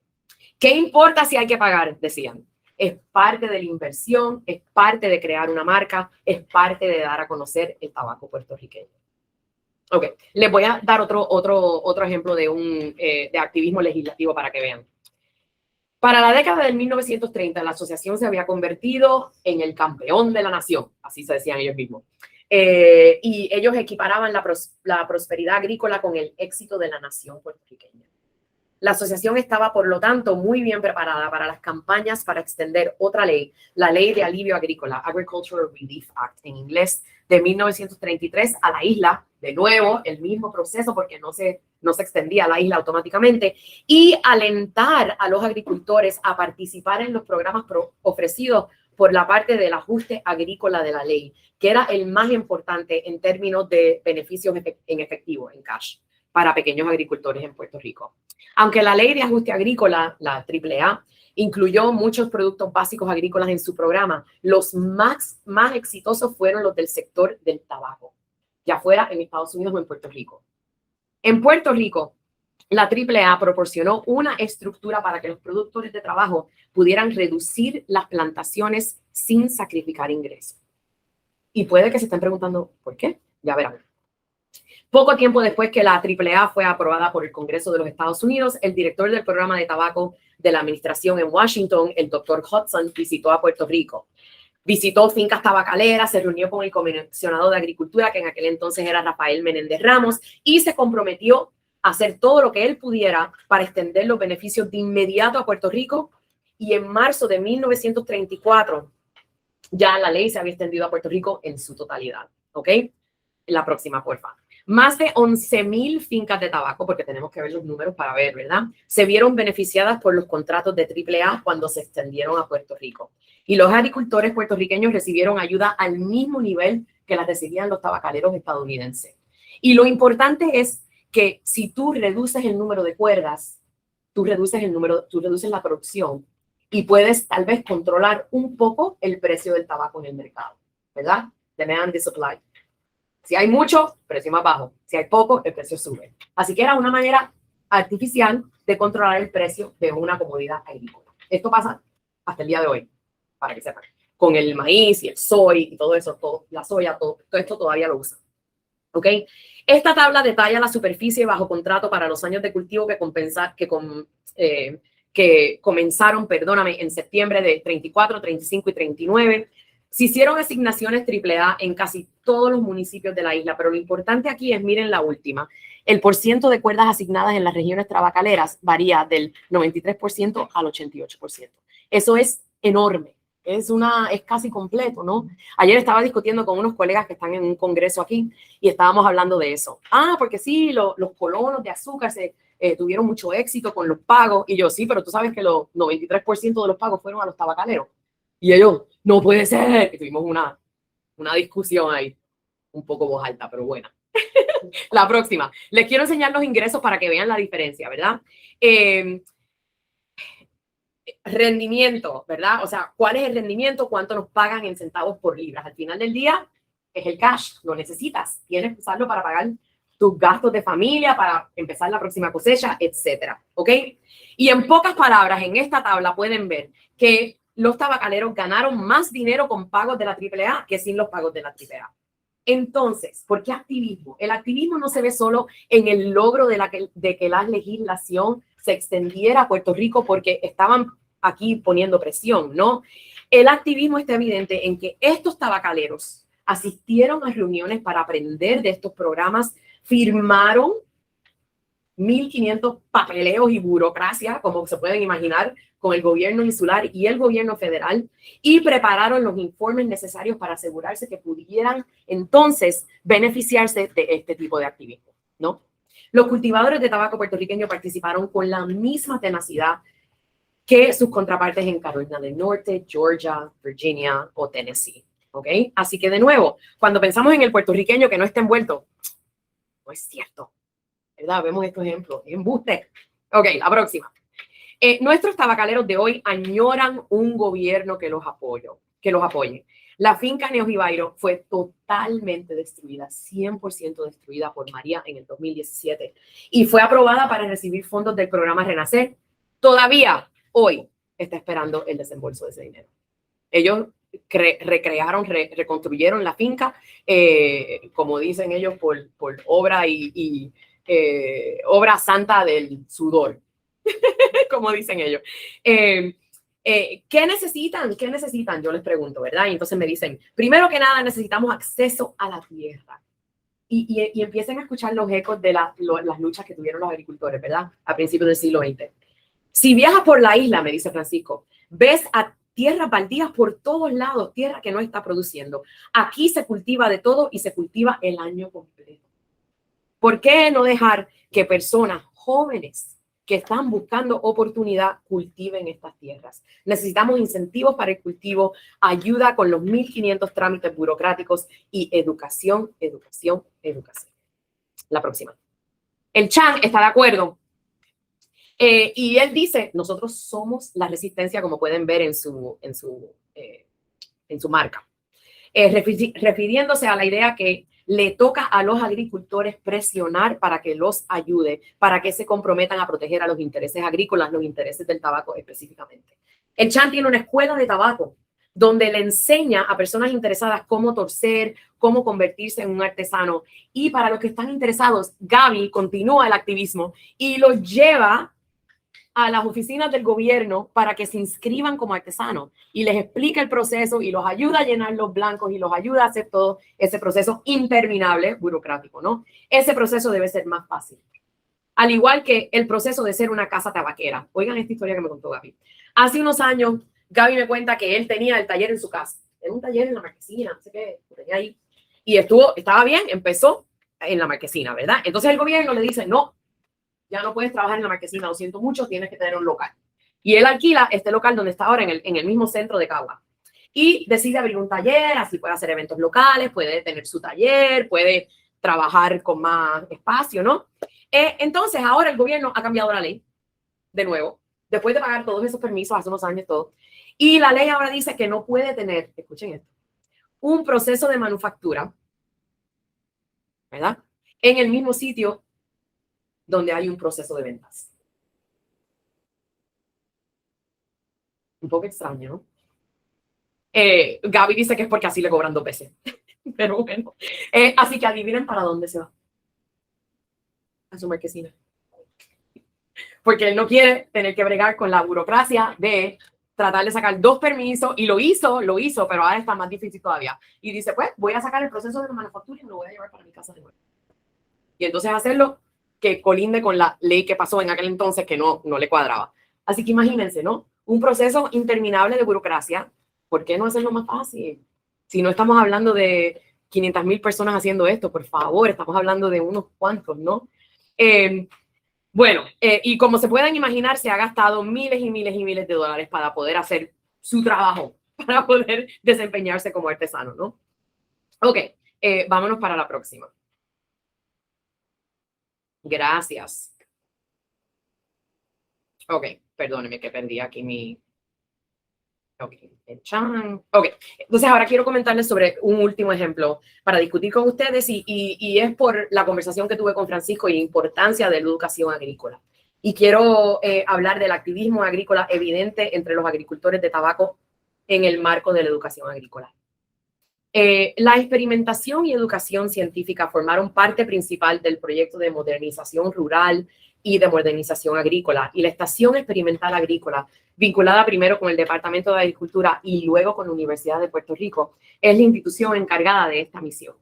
¿Qué importa si hay que pagar? Decían. Es parte de la inversión, es parte de crear una marca, es parte de dar a conocer el tabaco puertorriqueño. Ok, les voy a dar otro ejemplo de activismo legislativo para que vean. Para la década del 1930, la asociación se había convertido en el campeón de la nación, así se decían ellos mismos. Y ellos equiparaban la prosperidad agrícola con el éxito de la nación puertorriqueña. La asociación estaba, por lo tanto, muy bien preparada para las campañas para extender otra ley, la Ley de Alivio Agrícola, Agricultural Relief Act en inglés, de 1933 a la isla. De nuevo, el mismo proceso porque no se extendía a la isla automáticamente, y alentar a los agricultores a participar en los programas ofrecidos por la parte del ajuste agrícola de la ley, que era el más importante en términos de beneficios en efectivo, en cash, para pequeños agricultores en Puerto Rico. Aunque la ley de ajuste agrícola, la AAA, incluyó muchos productos básicos agrícolas en su programa, los más exitosos fueron los del sector del tabaco, ya fuera en Estados Unidos o en Puerto Rico. En Puerto Rico, la AAA proporcionó una estructura para que los productores de trabajo pudieran reducir las plantaciones sin sacrificar ingresos. Y puede que se estén preguntando, ¿por qué? Ya verán. Poco tiempo después que la AAA fue aprobada por el Congreso de los Estados Unidos, el director del programa de tabaco de la administración en Washington, el doctor Hudson, visitó a Puerto Rico. Visitó fincas tabacaleras, se reunió con el comisionado de Agricultura, que en aquel entonces era Rafael Menéndez Ramos, y se comprometió a hacer todo lo que él pudiera para extender los beneficios de inmediato a Puerto Rico. Y en marzo de 1934, ya la ley se había extendido a Puerto Rico en su totalidad. ¿Ok? La próxima, porfa. Más de 11,000 fincas de tabaco, porque tenemos que ver los números para ver, ¿verdad? Se vieron beneficiadas por los contratos de AAA cuando se extendieron a Puerto Rico. Y los agricultores puertorriqueños recibieron ayuda al mismo nivel que las recibían los tabacaleros estadounidenses. Y lo importante es que si tú reduces el número de cuerdas, tú reduces la producción y puedes tal vez controlar un poco el precio del tabaco en el mercado, ¿verdad? Demand and supply. Si hay mucho, precio más bajo. Si hay poco, el precio sube. Así que era una manera artificial de controlar el precio de una comodidad agrícola. Esto pasa hasta el día de hoy, para que sepan. Con el maíz y el soy y todo eso, la soya, todo esto todavía lo usan. ¿Ok? Esta tabla detalla la superficie bajo contrato para los años de cultivo que comenzaron, en septiembre de 34, 35 y 39. Se hicieron asignaciones AAA en casi todos los municipios de la isla, pero lo importante aquí es, miren la última, el porciento de cuerdas asignadas en las regiones tabacaleras varía del 93% al 88%. Eso es enorme, es casi completo, ¿no? Ayer estaba discutiendo con unos colegas que están en un congreso aquí y estábamos hablando de eso. Porque sí, los colonos de azúcar tuvieron mucho éxito con los pagos, y yo, sí, pero tú sabes que los 93% de los pagos fueron a los tabacaleros. Y ellos, no puede ser. Y tuvimos una discusión ahí, un poco voz alta, pero buena. La próxima. Les quiero enseñar los ingresos para que vean la diferencia, ¿verdad? Rendimiento, ¿verdad? O sea, ¿cuál es el rendimiento? ¿Cuánto nos pagan en centavos por libras? Al final del día, es el cash. Lo necesitas. Tienes que usarlo para pagar tus gastos de familia, para empezar la próxima cosecha, etcétera. ¿Ok? Y en pocas palabras, en esta tabla pueden ver que los tabacaleros ganaron más dinero con pagos de la AAA que sin los pagos de la AAA. Entonces, ¿por qué activismo? El activismo no se ve solo en el logro de que la legislación se extendiera a Puerto Rico porque estaban aquí poniendo presión, ¿no? El activismo está evidente en que estos tabacaleros asistieron a reuniones para aprender de estos programas, firmaron 1,500 papeleos y burocracia, como se pueden imaginar, con el gobierno insular y el gobierno federal, y prepararon los informes necesarios para asegurarse que pudieran entonces beneficiarse de este tipo de activismo, ¿no? Los cultivadores de tabaco puertorriqueños participaron con la misma tenacidad que sus contrapartes en Carolina del Norte, Georgia, Virginia o Tennessee, ¿ok? Así que, de nuevo, cuando pensamos en el puertorriqueño que no está envuelto, no es cierto, ¿verdad? Vemos estos ejemplos, embuste. Ok, la próxima. Nuestros tabacaleros de hoy añoran un gobierno que los apoye. La finca Neojibairo fue totalmente destruida, 100% destruida por María en el 2017 y fue aprobada para recibir fondos del programa Renacer. Todavía hoy está esperando el desembolso de ese dinero. Ellos recrearon, reconstruyeron la finca, como dicen ellos, por obra y obra santa del sudor. Como dicen ellos. ¿Qué necesitan? ¿Qué necesitan? Yo les pregunto, ¿verdad? Y entonces me dicen, primero que nada, necesitamos acceso a la tierra. Y empiecen a escuchar los ecos de las luchas que tuvieron los agricultores, ¿verdad? A principios del siglo XX. Si viajas por la isla, me dice Francisco, ves a tierras baldías por todos lados, tierra que no está produciendo. Aquí se cultiva de todo y se cultiva el año completo. ¿Por qué no dejar que personas jóvenes que están buscando oportunidad cultiven estas tierras? Necesitamos incentivos para el cultivo, ayuda con los 1,500 trámites burocráticos y educación. La próxima. El Chan está de acuerdo. Y él dice, nosotros somos la resistencia, como pueden ver en su marca. Refiriéndose a la idea que le toca a los agricultores presionar para que los ayude, para que se comprometan a proteger a los intereses agrícolas, los intereses del tabaco específicamente. El Chan tiene una escuela de tabaco donde le enseña a personas interesadas cómo torcer, cómo convertirse en un artesano. Y para los que están interesados, Gaby continúa el activismo y los lleva a las oficinas del gobierno para que se inscriban como artesanos y les explica el proceso y los ayuda a llenar los blancos y los ayuda a hacer todo ese proceso interminable, burocrático, ¿no? Ese proceso debe ser más fácil. Al igual que el proceso de ser una casa tabaquera. Oigan esta historia que me contó Gaby. Hace unos años, Gaby me cuenta que él tenía el taller en su casa. Era un taller en la Marquesina, no sé qué, lo tenía ahí. Y estaba bien, empezó en la Marquesina, ¿verdad? Entonces el gobierno le dice, no, ya no puedes trabajar en la Marquesina, lo siento mucho, tienes que tener un local. Y él alquila este local donde está ahora, en el mismo centro de Cagua. Y decide abrir un taller, así puede hacer eventos locales, puede tener su taller, puede trabajar con más espacio, ¿no? Entonces ahora el gobierno ha cambiado la ley, de nuevo, después de pagar todos esos permisos hace unos años todo. Y la ley ahora dice que no puede tener, escuchen esto, un proceso de manufactura, ¿verdad? En el mismo sitio donde hay un proceso de ventas. Un poco extraño, ¿no? Gaby dice que es porque así le cobran 2 veces. Pero bueno. Así que adivinen para dónde se va. A su Marquesina. Porque él no quiere tener que bregar con la burocracia de tratar de sacar 2 permisos. Y lo hizo, pero ahora está más difícil todavía. Y dice, pues, voy a sacar el proceso de la manufactura y me lo voy a llevar para mi casa de nuevo. Y entonces hacerlo que colinde con la ley que pasó en aquel entonces que no le cuadraba. Así que imagínense, ¿no? Un proceso interminable de burocracia. ¿Por qué no hacerlo más fácil? Si no estamos hablando de 500,000 personas haciendo esto, por favor, estamos hablando de unos cuantos, ¿no? Bueno, y como se pueden imaginar, se ha gastado miles y miles y miles de dólares para poder hacer su trabajo, para poder desempeñarse como artesano, ¿no? Ok, vámonos para la próxima. Gracias. Ok, perdóneme que perdí aquí mi... Ok, ok, entonces ahora quiero comentarles sobre un último ejemplo para discutir con ustedes y es por la conversación que tuve con Francisco y la importancia de la educación agrícola. Y quiero hablar del activismo agrícola evidente entre los agricultores de tabaco en el marco de la educación agrícola. La experimentación y educación científica formaron parte principal del proyecto de modernización rural y de modernización agrícola. Y la Estación Experimental Agrícola, vinculada primero con el Departamento de Agricultura y luego con la Universidad de Puerto Rico, es la institución encargada de esta misión.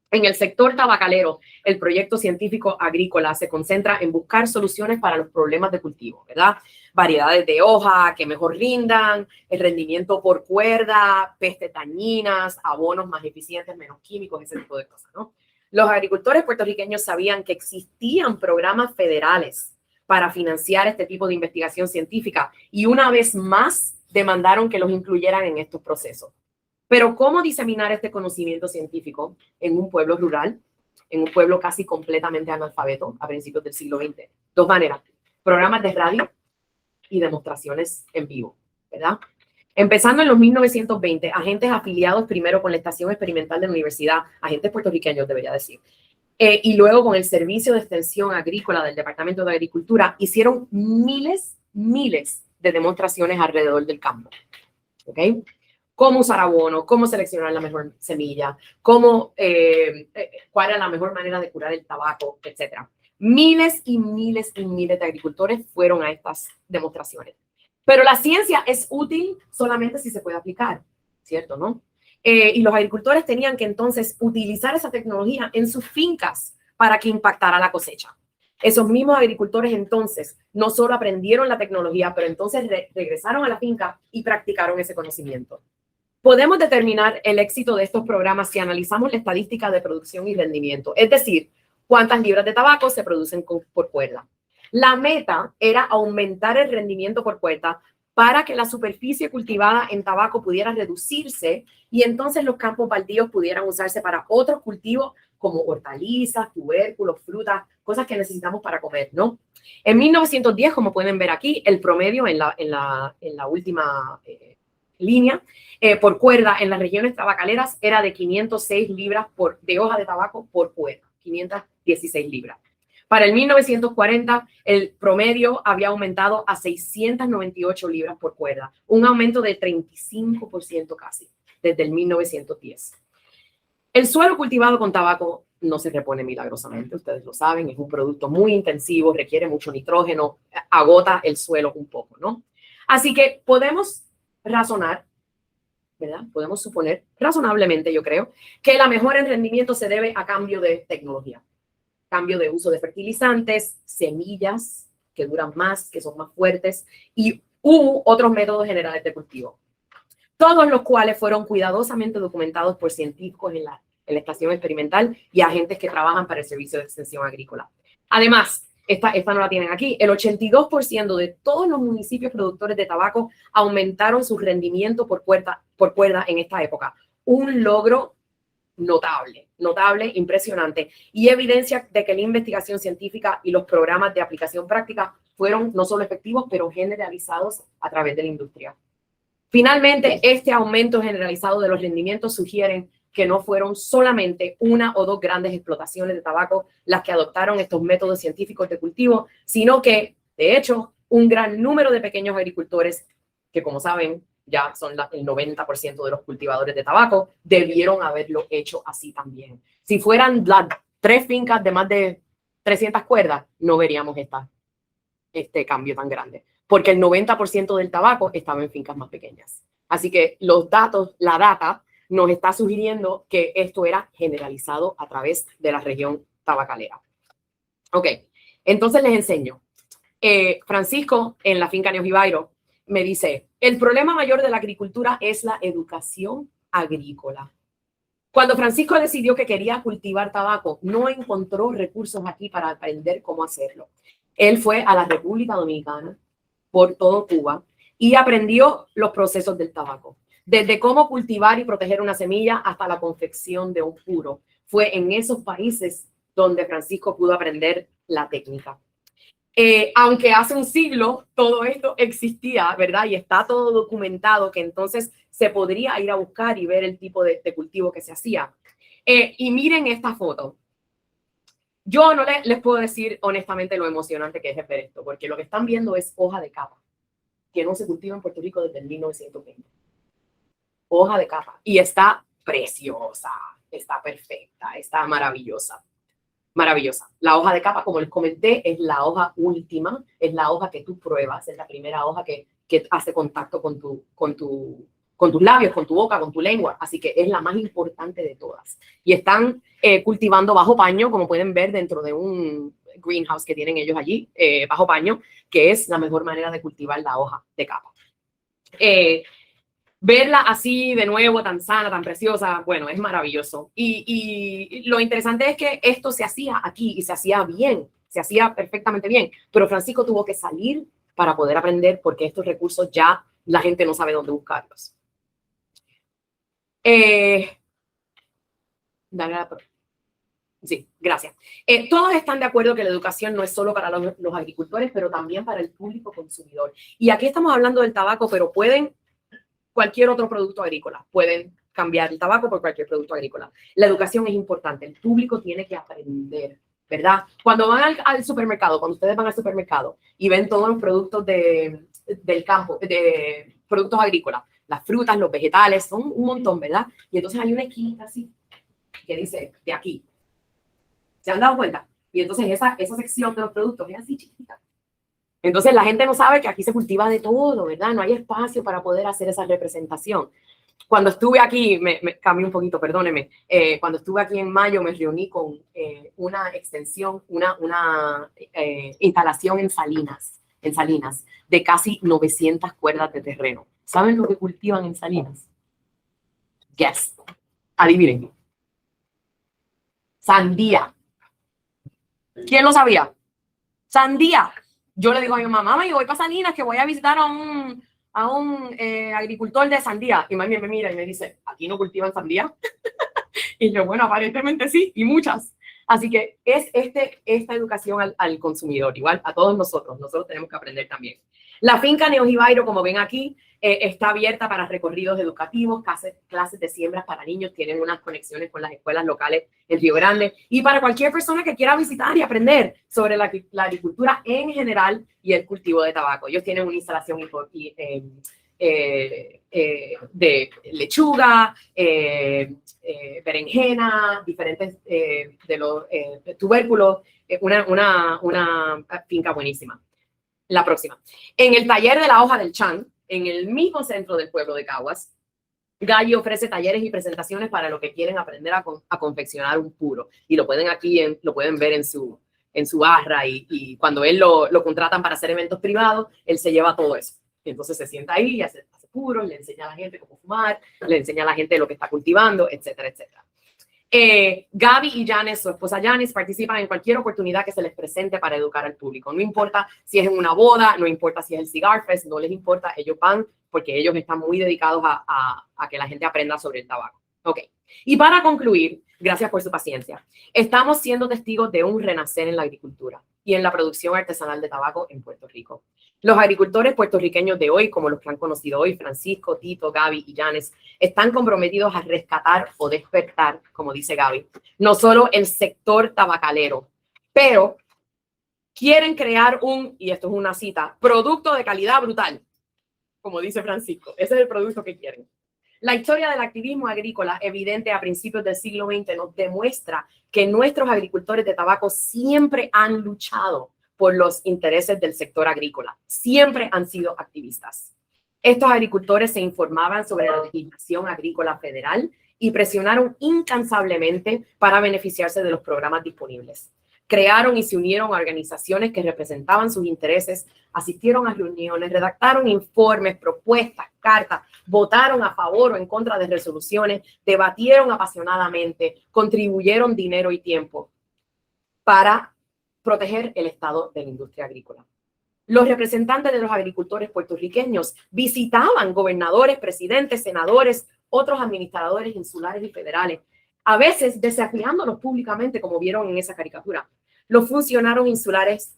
En el sector tabacalero, el proyecto científico agrícola se concentra en buscar soluciones para los problemas de cultivo, ¿verdad? Variedades de hoja que mejor rindan, el rendimiento por cuerda, pestes dañinas, abonos más eficientes, menos químicos, ese tipo de cosas, ¿no? Los agricultores puertorriqueños sabían que existían programas federales para financiar este tipo de investigación científica y una vez más demandaron que los incluyeran en estos procesos. Pero ¿cómo diseminar este conocimiento científico en un pueblo rural, en un pueblo casi completamente analfabeto a principios del siglo XX? 2 maneras, programas de radio y demostraciones en vivo, ¿verdad? Empezando en los 1920, agentes afiliados primero con la Estación Experimental de la Universidad, agentes puertorriqueños debería decir, y luego con el Servicio de Extensión Agrícola del Departamento de Agricultura, hicieron miles de demostraciones alrededor del campo, ¿ok? Cómo usar abono, cómo seleccionar la mejor semilla, cuál era la mejor manera de curar el tabaco, etc. Miles y miles y miles de agricultores fueron a estas demostraciones. Pero la ciencia es útil solamente si se puede aplicar, ¿cierto, no? Y los agricultores tenían que entonces utilizar esa tecnología en sus fincas para que impactara la cosecha. Esos mismos agricultores entonces no solo aprendieron la tecnología, pero entonces regresaron a la finca y practicaron ese conocimiento. Podemos determinar el éxito de estos programas si analizamos la estadística de producción y rendimiento, es decir, cuántas libras de tabaco se producen por cuerda. La meta era aumentar el rendimiento por cuerda para que la superficie cultivada en tabaco pudiera reducirse y entonces los campos baldíos pudieran usarse para otros cultivos como hortalizas, tubérculos, frutas, cosas que necesitamos para comer, ¿no? En 1910, como pueden ver aquí, el promedio en la última línea por cuerda en las regiones tabacaleras era de 506 libras de hoja de tabaco por cuerda, 516 libras. Para el 1940, el promedio había aumentado a 698 libras por cuerda, un aumento de 35% casi, desde el 1910. El suelo cultivado con tabaco no se repone milagrosamente, ustedes lo saben, es un producto muy intensivo, requiere mucho nitrógeno, agota el suelo un poco, ¿no? Así que podemos razonar, ¿verdad? Podemos suponer razonablemente, yo creo, que la mejora en rendimiento se debe a cambio de tecnología. Cambio de uso de fertilizantes, semillas que duran más, que son más fuertes, y otros métodos generales de cultivo, todos los cuales fueron cuidadosamente documentados por científicos en la estación experimental y agentes que trabajan para el Servicio de Extensión Agrícola. Además, esta no la tienen aquí, el 82% de todos los municipios productores de tabaco aumentaron su rendimiento por cuerda en esta época. Un logro notable, impresionante, y evidencia de que la investigación científica y los programas de aplicación práctica fueron no solo efectivos, pero generalizados a través de la industria. Finalmente, este aumento generalizado de los rendimientos sugieren que no fueron solamente una o dos grandes explotaciones de tabaco las que adoptaron estos métodos científicos de cultivo, sino que, de hecho, un gran número de pequeños agricultores que, como saben, ya son el 90% de los cultivadores de tabaco, debieron haberlo hecho así también. Si fueran las 3 fincas de más de 300 cuerdas, no veríamos este cambio tan grande, porque el 90% del tabaco estaba en fincas más pequeñas. Así que los datos, la data, nos está sugiriendo que esto era generalizado a través de la región tabacalera. Ok, entonces les enseño. Francisco, en la finca Neojibairo, me dice, el problema mayor de la agricultura es la educación agrícola. Cuando Francisco decidió que quería cultivar tabaco, no encontró recursos aquí para aprender cómo hacerlo. Él fue a la República Dominicana, por todo Cuba, y aprendió los procesos del tabaco. Desde cómo cultivar y proteger una semilla hasta la confección de un puro. Fue en esos países donde Francisco pudo aprender la técnica. Aunque hace un siglo todo esto existía, ¿verdad? Y está todo documentado, que entonces se podría ir a buscar y ver el tipo de cultivo que se hacía. Y miren esta foto. Yo no les puedo decir honestamente lo emocionante que es ver esto, porque lo que están viendo es hoja de capa, que no se cultiva en Puerto Rico desde el 1920. Hoja de capa. Y está preciosa, está perfecta, está maravillosa. Maravillosa. La hoja de capa, como les comenté, es la hoja última, es la hoja que tú pruebas, es la primera hoja que hace contacto con tus labios, con tu boca, con tu lengua. Así que es la más importante de todas. Y están cultivando bajo paño, como pueden ver dentro de un greenhouse que tienen ellos allí, bajo paño, que es la mejor manera de cultivar la hoja de capa. Verla así de nuevo, tan sana, tan preciosa, bueno, es maravilloso. Y lo interesante es que esto se hacía aquí y se hacía bien, se hacía perfectamente bien. Pero Francisco tuvo que salir para poder aprender porque estos recursos ya la gente no sabe dónde buscarlos. Sí, gracias. Todos están de acuerdo que la educación no es solo para los agricultores, pero también para el público consumidor. Y aquí estamos hablando del tabaco, pero pueden cualquier otro producto agrícola. Pueden cambiar el tabaco por cualquier producto agrícola. La educación es importante. El público tiene que aprender, ¿verdad? Cuando van al supermercado, cuando ustedes van al supermercado y ven todos los productos del campo, de productos agrícolas, las frutas, los vegetales, son un montón, ¿verdad? Y entonces hay una esquinita así que dice, de aquí. ¿Se han dado cuenta? Y entonces esa sección de los productos es así chiquita. Entonces la gente no sabe que aquí se cultiva de todo, ¿verdad? No hay espacio para poder hacer esa representación. Cuando estuve aquí, me cambié un poquito, perdóneme. Cuando estuve aquí en mayo me reuní con una extensión, una instalación en Salinas, de casi 900 cuerdas de terreno. ¿Saben lo que cultivan en Salinas? Guess. Adivinen. Sandía. ¿Quién lo sabía? Sandía. Yo le digo a mi mamá, yo voy para Salinas, que voy a visitar a un agricultor de sandía. Y mami me mira y me dice, ¿aquí no cultivan sandía? Y yo, bueno, aparentemente sí, y muchas. Así que es esta educación al consumidor, igual a todos nosotros tenemos que aprender también. La finca Neojibairo, como ven aquí, está abierta para recorridos educativos, clases de siembras para niños, tienen unas conexiones con las escuelas locales en Río Grande, y para cualquier persona que quiera visitar y aprender sobre la agricultura en general y el cultivo de tabaco. Ellos tienen una instalación de lechuga, berenjena, diferentes de los tubérculos, una finca buenísima. La próxima. En el taller de la hoja del Chan, en el mismo centro del pueblo de Caguas, Galli ofrece talleres y presentaciones para los que quieren aprender a confeccionar un puro. Y lo pueden lo pueden ver en su barra, y cuando él lo contratan para hacer eventos privados, él se lleva todo eso. Y entonces se sienta ahí y hace puros, le enseña a la gente cómo fumar, le enseña a la gente lo que está cultivando, etcétera, etcétera. Gaby y Janice, su esposa Janice, participan en cualquier oportunidad que se les presente para educar al público. No importa si es en una boda, no importa si es el Cigar Fest, no les importa, ellos van porque ellos están muy dedicados a que la gente aprenda sobre el tabaco. Ok. Y para concluir, gracias por su paciencia, estamos siendo testigos de un renacer en la agricultura y en la producción artesanal de tabaco en Puerto Rico. Los agricultores puertorriqueños de hoy, como los que han conocido hoy, Francisco, Tito, Gaby y Janice, están comprometidos a rescatar o despertar, como dice Gaby, no solo el sector tabacalero, pero quieren crear y esto es una cita, producto de calidad brutal, como dice Francisco. Ese es el producto que quieren. La historia del activismo agrícola, evidente a principios del siglo XX, nos demuestra que nuestros agricultores de tabaco siempre han luchado por los intereses del sector agrícola. Siempre han sido activistas. Estos agricultores se informaban sobre la legislación agrícola federal y presionaron incansablemente para beneficiarse de los programas disponibles. Crearon y se unieron a organizaciones que representaban sus intereses, asistieron a reuniones, redactaron informes, propuestas, cartas, votaron a favor o en contra de resoluciones, debatieron apasionadamente, contribuyeron dinero y tiempo para proteger el estado de la industria agrícola. Los representantes de los agricultores puertorriqueños visitaban gobernadores, presidentes, senadores, otros administradores insulares y federales, a veces desafiándolos públicamente, como vieron en esa caricatura. Los funcionarios insulares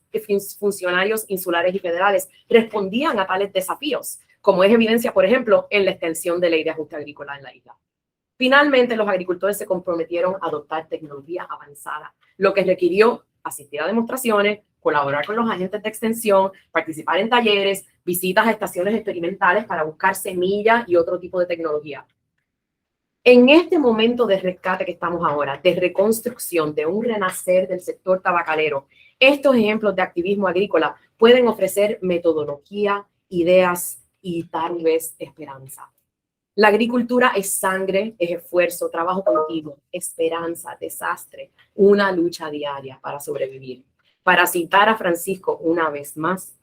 y federales respondían a tales desafíos, como es evidencia, por ejemplo, en la extensión de ley de ajuste agrícola en la isla. Finalmente, los agricultores se comprometieron a adoptar tecnología avanzada, lo que requirió asistir a demostraciones, colaborar con los agentes de extensión, participar en talleres, visitas a estaciones experimentales para buscar semillas y otro tipo de tecnología. En este momento de rescate que estamos ahora, de reconstrucción, de un renacer del sector tabacalero, estos ejemplos de activismo agrícola pueden ofrecer metodología, ideas y tal vez esperanza. La agricultura es sangre, es esfuerzo, trabajo continuo, esperanza, desastre, una lucha diaria para sobrevivir. Para citar a Francisco una vez más,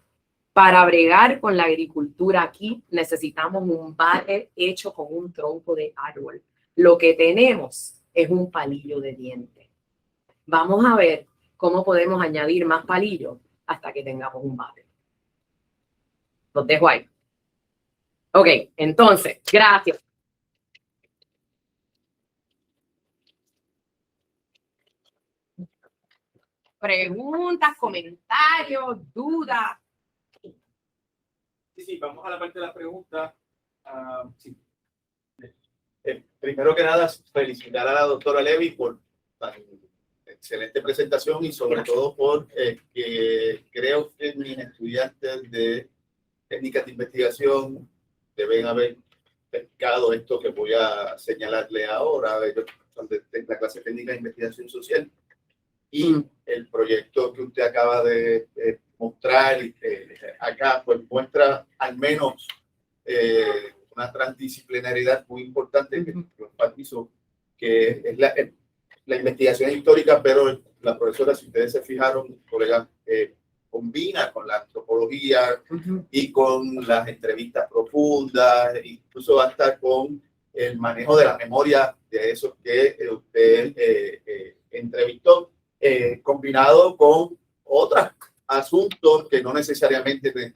para bregar con la agricultura aquí necesitamos un bate hecho con un tronco de árbol. Lo que tenemos es un palillo de diente. Vamos a ver cómo podemos añadir más palillos hasta que tengamos un bate. Los dejo ahí. Ok, entonces, gracias. Preguntas, comentarios, dudas. Sí, vamos a la parte de las preguntas. Sí. Primero que nada, felicitar a la doctora Levy por tan excelente presentación y sobre todo por que creo que mis estudiantes de técnicas de investigación deben haber pescado esto que voy a señalarle ahora. Ellos son de la clase técnica de investigación social y el proyecto que usted acaba de mostrar acá pues muestra al menos una transdisciplinaridad muy importante que yo enfatizo, que es la investigación histórica, pero la profesora, si ustedes se fijaron, colega, combina con la antropología y con las entrevistas profundas, incluso hasta con el manejo de la memoria de esos que usted entrevistó, combinado con otros asuntos que no necesariamente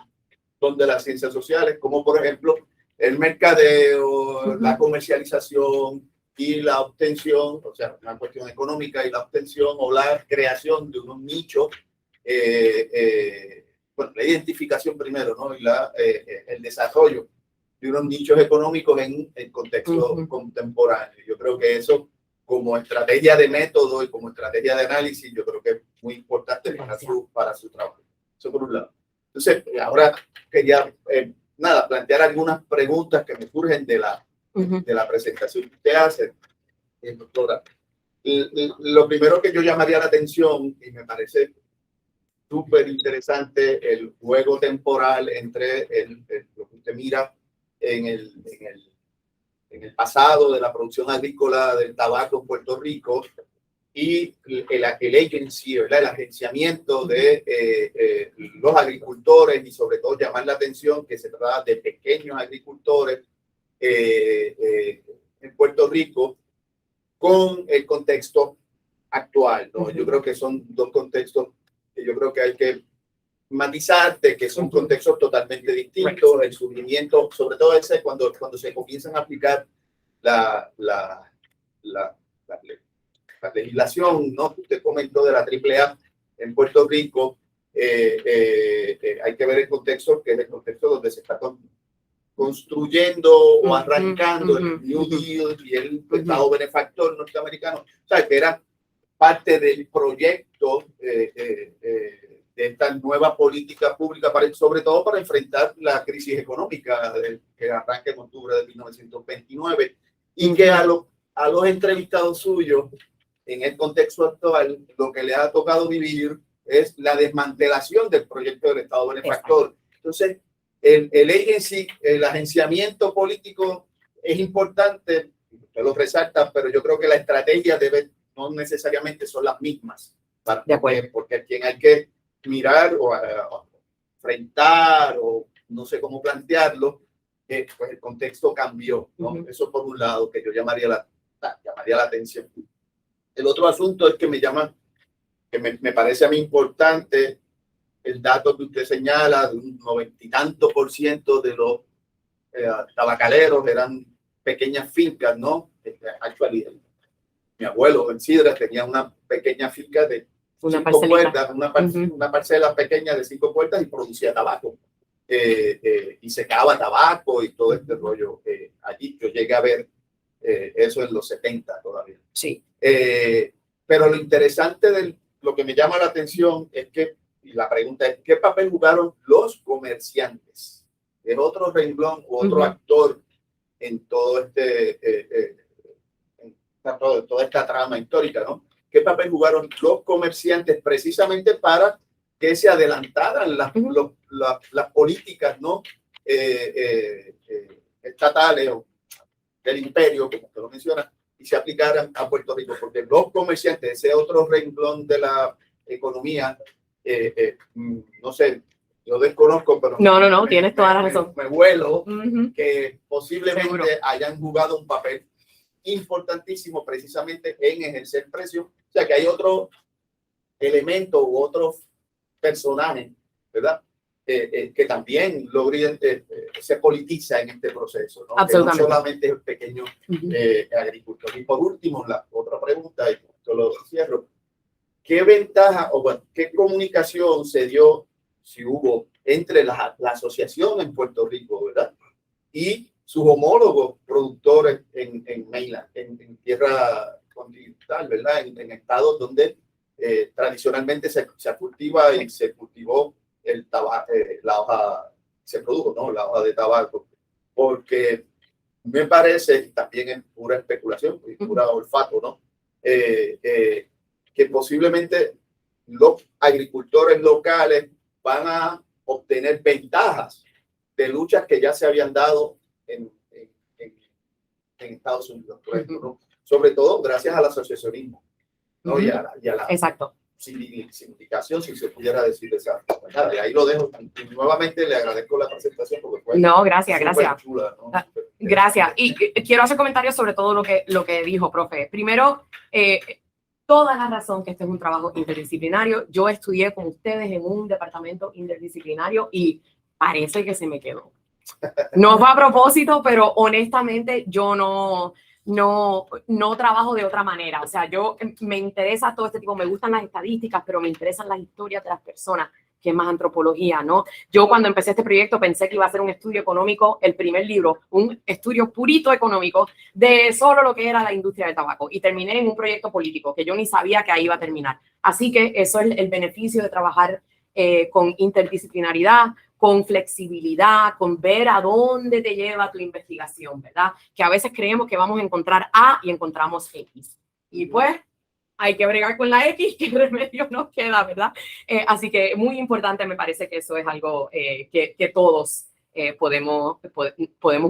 son de las ciencias sociales, como por ejemplo el mercadeo, la comercialización, y la obtención, o sea, una cuestión económica y la obtención o la creación de unos nichos, bueno, la identificación primero, ¿no? Y el desarrollo de unos nichos económicos en el contexto contemporáneo. Yo creo que eso, como estrategia de método y como estrategia de análisis, yo creo que es muy importante para su trabajo. Eso por un lado. Entonces, ahora quería, plantear algunas preguntas que me surgen de la presentación que usted hace, doctora. Lo primero que yo llamaría la atención, y me parece súper interesante, el juego temporal entre lo que usted mira en el pasado de la producción agrícola del tabaco en Puerto Rico y el agency, ¿verdad? El agenciamiento de los agricultores, y sobre todo llamar la atención que se trata de pequeños agricultores en Puerto Rico con el contexto actual, ¿no? Yo creo que son dos contextos que yo creo que hay que matizar, de que son contextos totalmente distintos. El surgimiento, sobre todo ese, cuando se comienzan a aplicar la legislación, ¿no? Usted comentó de la AAA en Puerto Rico, hay que ver el contexto, que es el contexto donde se está construyendo o arrancando el New Deal y el Estado benefactor norteamericano. O sea, que era parte del proyecto de esta nueva política pública, sobre todo para enfrentar la crisis económica que arranca en octubre de 1929, y que a los entrevistados suyos, en el contexto actual, lo que le ha tocado vivir es la desmantelación del proyecto del Estado benefactor. Entonces, el agency, el agenciamiento político es importante, usted lo resalta, pero yo creo que la estrategia no necesariamente son las mismas, porque a quien hay que mirar o enfrentar, o no sé cómo plantearlo, pues el contexto cambió, ¿no? Eso por un lado, que yo llamaría la atención. El otro asunto es que me parece a mí importante el dato que usted señala, de un 90 y tanto % de los tabacaleros eran pequeñas fincas, ¿no? Actually, mi abuelo en Sidra tenía una pequeña finca de 5 puertas, una parcela pequeña de 5 puertas, y producía tabaco. Y secaba tabaco y todo este rollo. Allí yo llegué a ver eso en los 70 todavía. Sí. Pero lo interesante lo que me llama la atención es que, y la pregunta es, ¿qué papel jugaron los comerciantes? Es otro renglón u otro actor en todo toda esta trama histórica, ¿no? ¿Qué papel jugaron los comerciantes precisamente para que se adelantaran las políticas, ¿no? Estatales o del imperio, como usted lo menciona, y se aplicaran a Puerto Rico? Porque los comerciantes, ese otro renglón de la economía, no sé, yo desconozco, pero no, tienes toda la razón. Me vuelo que posiblemente hayan jugado un papel importantísimo precisamente en ejercer presión. O sea, que hay otro elemento u otro personaje, ¿verdad? Que también se politiza en este proceso, ¿no? Absolutamente. Que no solamente es el pequeño agricultor. Y por último, la otra pregunta, y esto lo cierro: ¿qué ventaja o qué comunicación se dio, si hubo, entre la asociación en Puerto Rico, ¿verdad?, y sus homólogos productores en mainland, en tierra continental, ¿verdad?, en estados donde tradicionalmente se cultiva y se cultivó el tabaco, la hoja, se produjo, ¿no?, la hoja de tabaco? Porque me parece, también es pura especulación, pura olfato, ¿no?, que posiblemente los agricultores locales van a obtener ventajas de luchas que ya se habían dado en Estados Unidos, por ejemplo, ¿no? Sobre todo gracias al asociacionismo, ¿no? Y a la Exacto. sindicación, si se pudiera decir de esa manera. Y ahí lo dejo. Y nuevamente le agradezco la presentación, porque fue gracias. chula, ¿no? Gracias. Y quiero hacer comentarios sobre todo lo que dijo, profe. Primero, toda la razón que este es un trabajo interdisciplinario. Yo estudié con ustedes en un departamento interdisciplinario y parece que se me quedó. No fue a propósito, pero honestamente yo no no trabajo de otra manera. O sea, yo me interesa todo este tipo, me gustan las estadísticas, pero me interesan las historias de las personas, que es más antropología, ¿no? Yo cuando empecé este proyecto pensé que iba a ser un estudio económico, el primer libro, un estudio purito económico de solo lo que era la industria del tabaco, y terminé en un proyecto político que yo ni sabía que ahí iba a terminar. Así que eso es el beneficio de trabajar con interdisciplinaridad, con flexibilidad, con ver a dónde te lleva tu investigación, ¿verdad? Que a veces creemos que vamos a encontrar A y encontramos X. Y pues hay que bregar con la X, que remedio nos queda, ¿verdad? Así que muy importante, me parece que eso es algo que todos podemos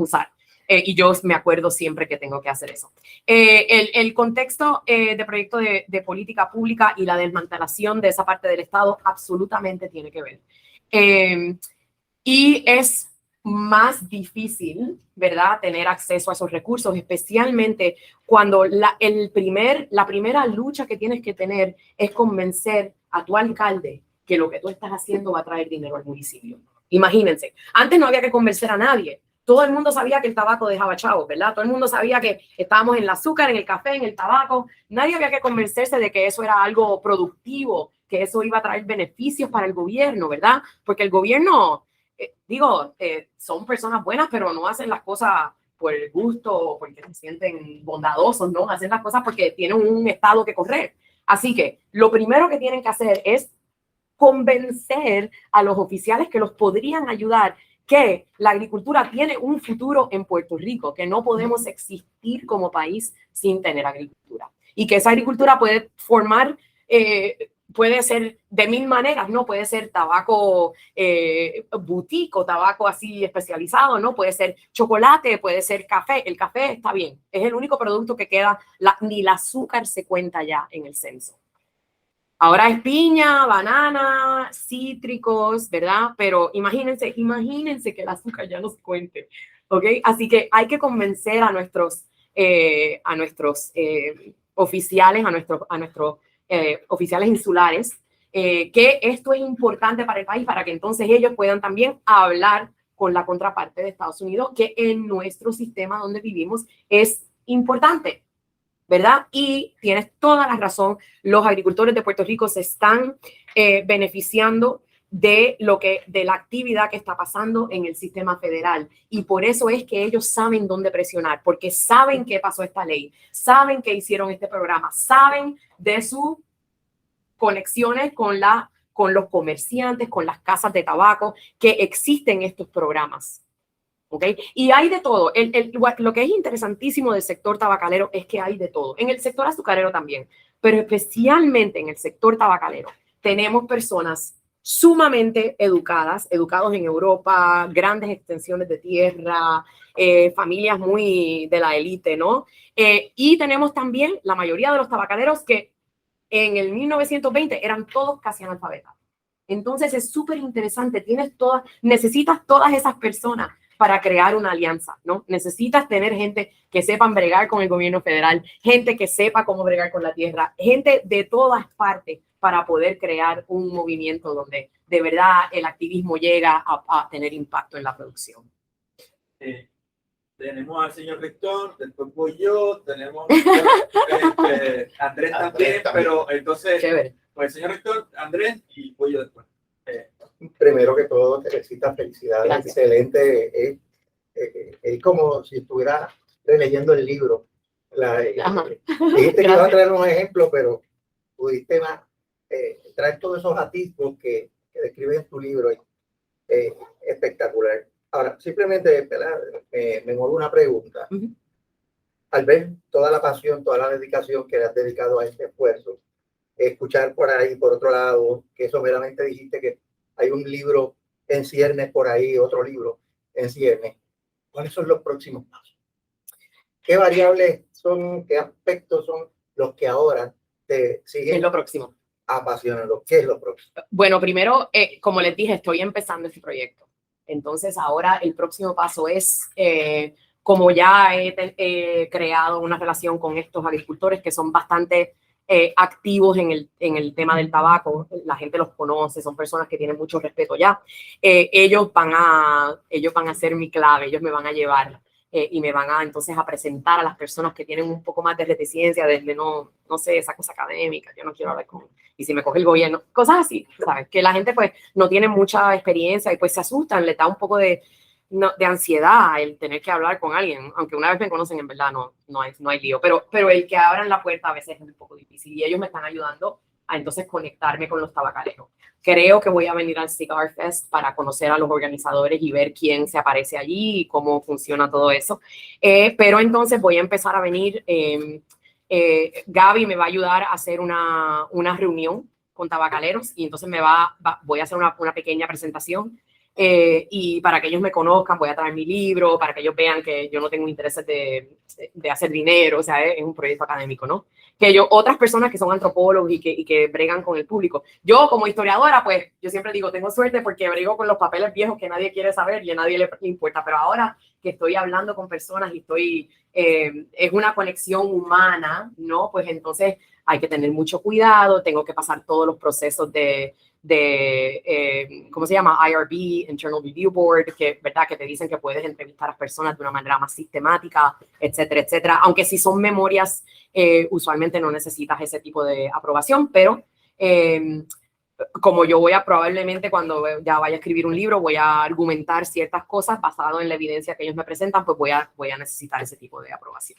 usar. Y yo me acuerdo siempre que tengo que hacer eso. El contexto de proyecto de política pública y la desmantelación de esa parte del Estado absolutamente tiene que ver. Y es más difícil, ¿verdad?, tener acceso a esos recursos, especialmente cuando la primera lucha que tienes que tener es convencer a tu alcalde que lo que tú estás haciendo va a traer dinero al municipio. Imagínense, antes no había que convencer a nadie. Todo el mundo sabía que el tabaco dejaba chavos, ¿verdad? Todo el mundo sabía que estábamos en el azúcar, en el café, en el tabaco. Nadie había que convencerse de que eso era algo productivo, que eso iba a traer beneficios para el gobierno, ¿verdad? Porque el gobierno, son personas buenas, pero no hacen las cosas por el gusto o porque se sienten bondadosos, ¿no? Hacen las cosas porque tienen un estado que correr. Así que lo primero que tienen que hacer es convencer a los oficiales que los podrían ayudar que la agricultura tiene un futuro en Puerto Rico, que no podemos existir como país sin tener agricultura. Y que esa agricultura puede formar, puede ser de mil maneras, ¿no? Puede ser tabaco boutique o tabaco así especializado, ¿no? Puede ser chocolate, puede ser café. El café está bien, es el único producto que queda, ni el azúcar se cuenta ya en el censo. Ahora es piña, banana, cítricos, ¿verdad? Pero imagínense que el azúcar ya no se cuente, ¿ok? Así que hay que convencer a nuestros oficiales, a nuestros oficiales insulares, que esto es importante para el país, para que entonces ellos puedan también hablar con la contraparte de Estados Unidos, que en nuestro sistema donde vivimos es importante, ¿verdad? Y tienes toda la razón, los agricultores de Puerto Rico se están beneficiando de la actividad que está pasando en el sistema federal, y por eso es que ellos saben dónde presionar, porque saben que pasó esta ley, saben que hicieron este programa, saben de sus conexiones con los comerciantes, con las casas de tabaco, que existen estos programas. ¿Okay? Y hay de todo. Lo que es interesantísimo del sector tabacalero es que hay de todo. En el sector azucarero también, pero especialmente en el sector tabacalero tenemos personas sumamente educados en Europa, grandes extensiones de tierra, familias muy de la élite, ¿no? Y tenemos también la mayoría de los tabacaleros que en el 1920 eran todos casi analfabetas. Entonces es súper interesante, necesitas todas esas personas para crear una alianza, ¿no? Necesitas tener gente que sepan bregar con el gobierno federal, gente que sepa cómo bregar con la tierra, gente de todas partes para poder crear un movimiento donde de verdad el activismo llega a tener impacto en la producción. Tenemos al señor rector, después voy yo, tenemos Andrés también, pero entonces, chévere. Pues el señor rector, Andrés, y voy yo después. Primero que todo, Teresita, felicidades. Gracias. Excelente. Es como si estuviera releyendo el libro. Dijiste que ibas a traer unos ejemplos, pero pudiste traer todos esos atisbos que describes en tu libro. Espectacular. Ahora, simplemente me mueve una pregunta. Al ver toda la pasión, toda la dedicación que le has dedicado a este esfuerzo, escuchar por ahí, por otro lado, que someramente dijiste que hay un libro en ciernes por ahí, otro libro en ciernes. ¿Cuáles son los próximos pasos? ¿Qué variables son, qué aspectos son los que ahora te siguen? ¿Qué es lo próximo? Apasionando. ¿Qué es lo próximo? Bueno, primero, como les dije, estoy empezando este proyecto. Entonces, ahora el próximo paso es, como ya he creado una relación con estos agricultores que son bastante activos en el tema del tabaco, la gente los conoce, son personas que tienen mucho respeto ya. Ellos van a ser mi clave, ellos me van a llevar y me van a entonces a presentar a las personas que tienen un poco más de reticencia, de no sé, esa cosa académica, yo no quiero hablar con, y si me coge el gobierno, cosas así, ¿sabes? Que la gente pues no tiene mucha experiencia y pues se asustan, le da un poco de ansiedad el tener que hablar con alguien, aunque una vez me conocen, en verdad no hay lío, pero el que abran la puerta a veces es un poco difícil y ellos me están ayudando a entonces conectarme con los tabacaleros. Creo que voy a venir al Cigar Fest para conocer a los organizadores y ver quién se aparece allí y cómo funciona todo eso. Pero entonces voy a empezar a venir. Gaby me va a ayudar a hacer una reunión con tabacaleros y entonces voy a hacer una pequeña presentación. Y para que ellos me conozcan, voy a traer mi libro, para que ellos vean que yo no tengo intereses de hacer dinero, o sea, es un proyecto académico, ¿no? Que otras personas que son antropólogos y que bregan con el público. Yo, como historiadora, pues, yo siempre digo, tengo suerte porque brego con los papeles viejos que nadie quiere saber y a nadie le importa, pero ahora que estoy hablando con personas y es una conexión humana, ¿no? Pues entonces hay que tener mucho cuidado, tengo que pasar todos los procesos de ¿cómo se llama? IRB, Internal Review Board, ¿verdad? Que te dicen que puedes entrevistar a las personas de una manera más sistemática, etcétera, etcétera. Aunque si son memorias, usualmente no necesitas ese tipo de aprobación, pero como yo probablemente cuando ya vaya a escribir un libro, voy a argumentar ciertas cosas basado en la evidencia que ellos me presentan, pues voy a necesitar ese tipo de aprobación.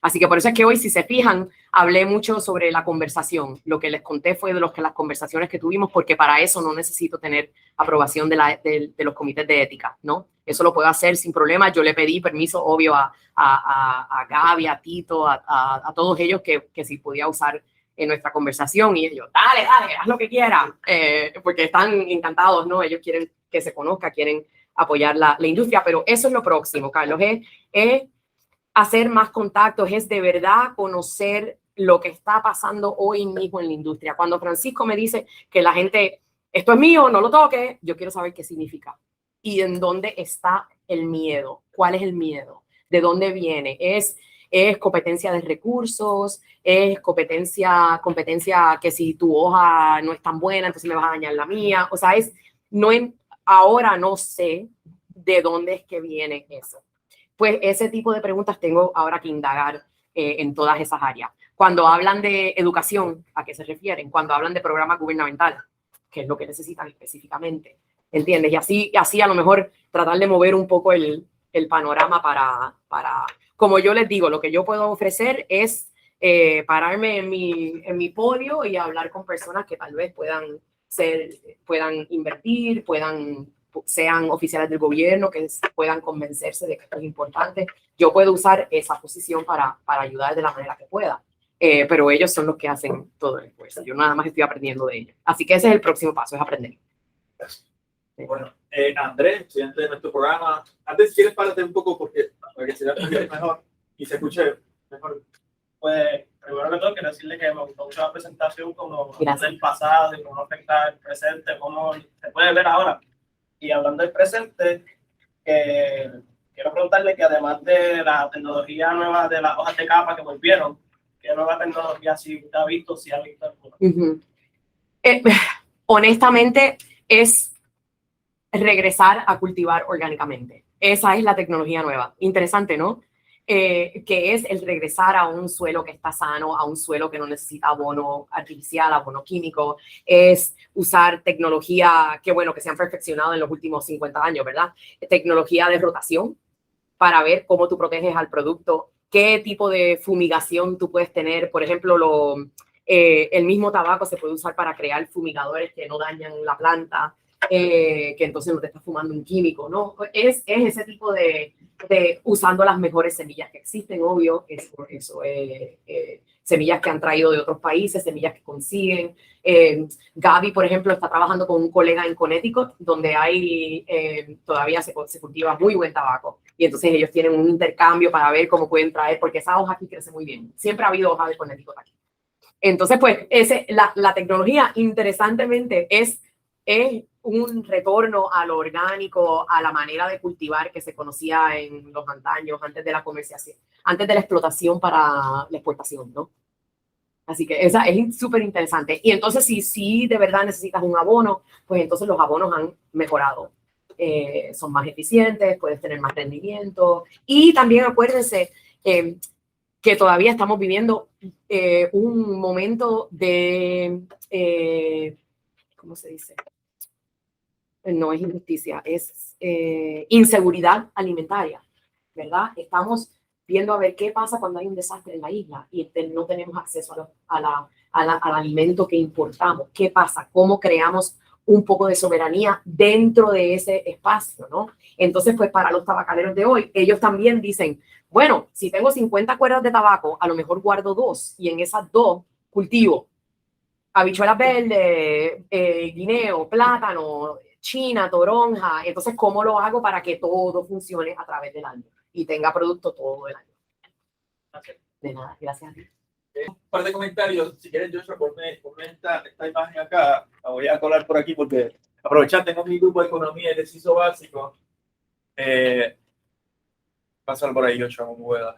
Así que por eso es que hoy, si se fijan, hablé mucho sobre la conversación. Lo que les conté fue de las conversaciones que tuvimos, porque para eso no necesito tener aprobación de los comités de ética, ¿no? Eso lo puedo hacer sin problema. Yo le pedí permiso, obvio, a Gaby, a Tito, a todos ellos que si podía usar en nuestra conversación. Y ellos, dale, haz lo que quieras, porque están encantados, ¿no? Ellos quieren que se conozca, quieren apoyar la industria, pero eso es lo próximo, Carlos, es hacer más contactos, es de verdad conocer lo que está pasando hoy mismo en la industria. Cuando Francisco me dice que la gente, esto es mío, no lo toque, yo quiero saber qué significa y en dónde está el miedo, cuál es el miedo, de dónde viene, es competencia de recursos, es competencia que si tu hoja no es tan buena, entonces me vas a dañar la mía, o sea, ahora no sé de dónde es que viene eso. Pues ese tipo de preguntas tengo ahora que indagar en todas esas áreas. Cuando hablan de educación, ¿a qué se refieren? Cuando hablan de programas gubernamentales, ¿qué es lo que necesitan específicamente? ¿Entiendes? Y así a lo mejor tratar de mover un poco el panorama para, como yo les digo, lo que yo puedo ofrecer es pararme en mi podio y hablar con personas que tal vez puedan invertir, sean oficiales del gobierno, que puedan convencerse de que esto es importante. Yo puedo usar esa posición para ayudar de la manera que pueda, pero ellos son los que hacen todo el esfuerzo. Yo nada más estoy aprendiendo de ellos. Así que ese es el próximo paso, es aprender. Bueno, Andrés, estudiante de nuestro programa. Antes, ¿quieres pararte un poco para que se vea mejor y se escuche mejor? Pues, primero que todo, quiero decirle que me gustó mucho la presentación, como del pasado, y cómo afecta el presente, cómo se puede ver ahora. Y hablando del presente, quiero preguntarle que además de la tecnología nueva de las hojas de capa que volvieron, ¿qué nueva tecnología sí ha visto, si ha visto alguna? Honestamente, es regresar a cultivar orgánicamente. Esa es la tecnología nueva. Interesante, ¿no? Que es el regresar a un suelo que está sano, a un suelo que no necesita abono artificial, abono químico, es usar tecnología que se han perfeccionado en los últimos 50 años, ¿verdad? Tecnología de rotación para ver cómo tú proteges al producto, qué tipo de fumigación tú puedes tener. Por ejemplo, el mismo tabaco se puede usar para crear fumigadores que no dañan la planta, que entonces no te estás fumando un químico, ¿no? Es ese tipo de usando las mejores semillas que existen, obvio, eso semillas que han traído de otros países, semillas que consiguen. Gaby, por ejemplo, está trabajando con un colega en Connecticut, donde todavía se cultiva muy buen tabaco, y entonces ellos tienen un intercambio para ver cómo pueden traer, porque esa hoja aquí crece muy bien. Siempre ha habido hoja de Connecticut aquí. Entonces, pues, la tecnología, interesantemente, es un retorno a lo orgánico, a la manera de cultivar que se conocía en los antaños, antes de la comercialización, antes de la explotación para la exportación, ¿no? Así que esa es súper interesante. Y entonces, si de verdad necesitas un abono, pues entonces los abonos han mejorado. son más eficientes, puedes tener más rendimiento. Y también acuérdense que todavía estamos viviendo un momento de, ¿cómo se dice? No es injusticia, es inseguridad alimentaria, ¿verdad? Estamos viendo a ver qué pasa cuando hay un desastre en la isla y no tenemos acceso al alimento que importamos. ¿Qué pasa? ¿Cómo creamos un poco de soberanía dentro de ese espacio, ¿no? Entonces, pues para los tabacaleros de hoy, ellos también dicen, bueno, si tengo 50 cuerdas de tabaco, a lo mejor guardo 2 y en esas 2 cultivo habichuelas verdes, guineo, plátano, china, toronja. Entonces, ¿cómo lo hago para que todo funcione a través del año y tenga producto todo el año? De nada, gracias a ti. Un par de comentarios, si quieres, Joshua, ponme esta imagen acá, la voy a colar por aquí porque aprovechar, tengo mi grupo de economía y de CISO básico. Pásalo por ahí, Joshua, como pueda.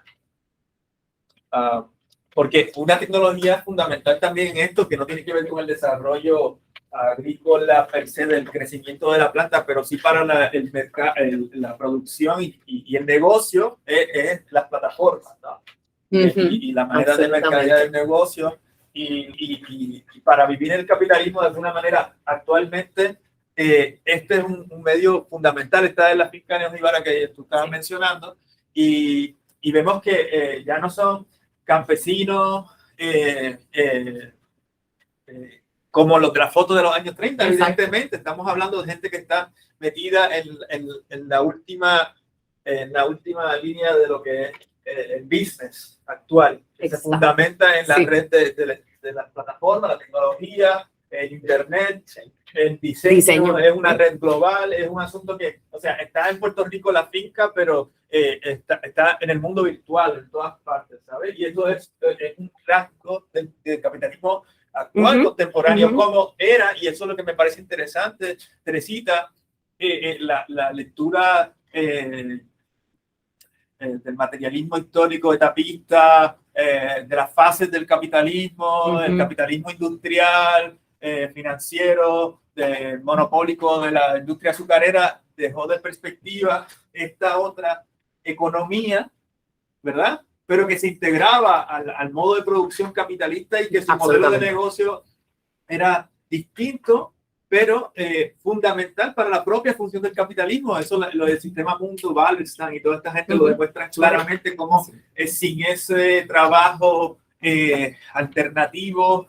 Porque una tecnología fundamental también en esto, que no tiene que ver con el desarrollo agrícola per se del crecimiento de la planta, pero sí para el mercado, la producción y el negocio, es las plataformas, ¿no? Y la manera de mercadear el negocio y para vivir el capitalismo de alguna manera actualmente este es un medio fundamental. Está en la finca neojibara que tú estabas mencionando y vemos que ya no son campesinos como los de la foto de los años 30. Exacto. Evidentemente estamos hablando de gente que está metida en la última línea de lo que es el business actual, que se fundamenta en la red de las plataformas, la tecnología, el internet, el diseño, es una red global, es un asunto que, o sea, está en Puerto Rico la finca, pero está en el mundo virtual, en todas partes, ¿sabes? Y eso es un rasgo del capitalismo actual, contemporáneo, como era, y eso es lo que me parece interesante, Teresita, la lectura del materialismo histórico etapista, de las fases del capitalismo, el capitalismo industrial, financiero, monopólico de la industria azucarera, dejó de perspectiva esta otra economía, ¿verdad? Pero que se integraba al modo de producción capitalista y que su modelo de negocio era distinto, pero fundamental para la propia función del capitalismo. Eso lo del sistema Mundo, Wallerstein y toda esta gente lo demuestran claramente como sin ese trabajo alternativo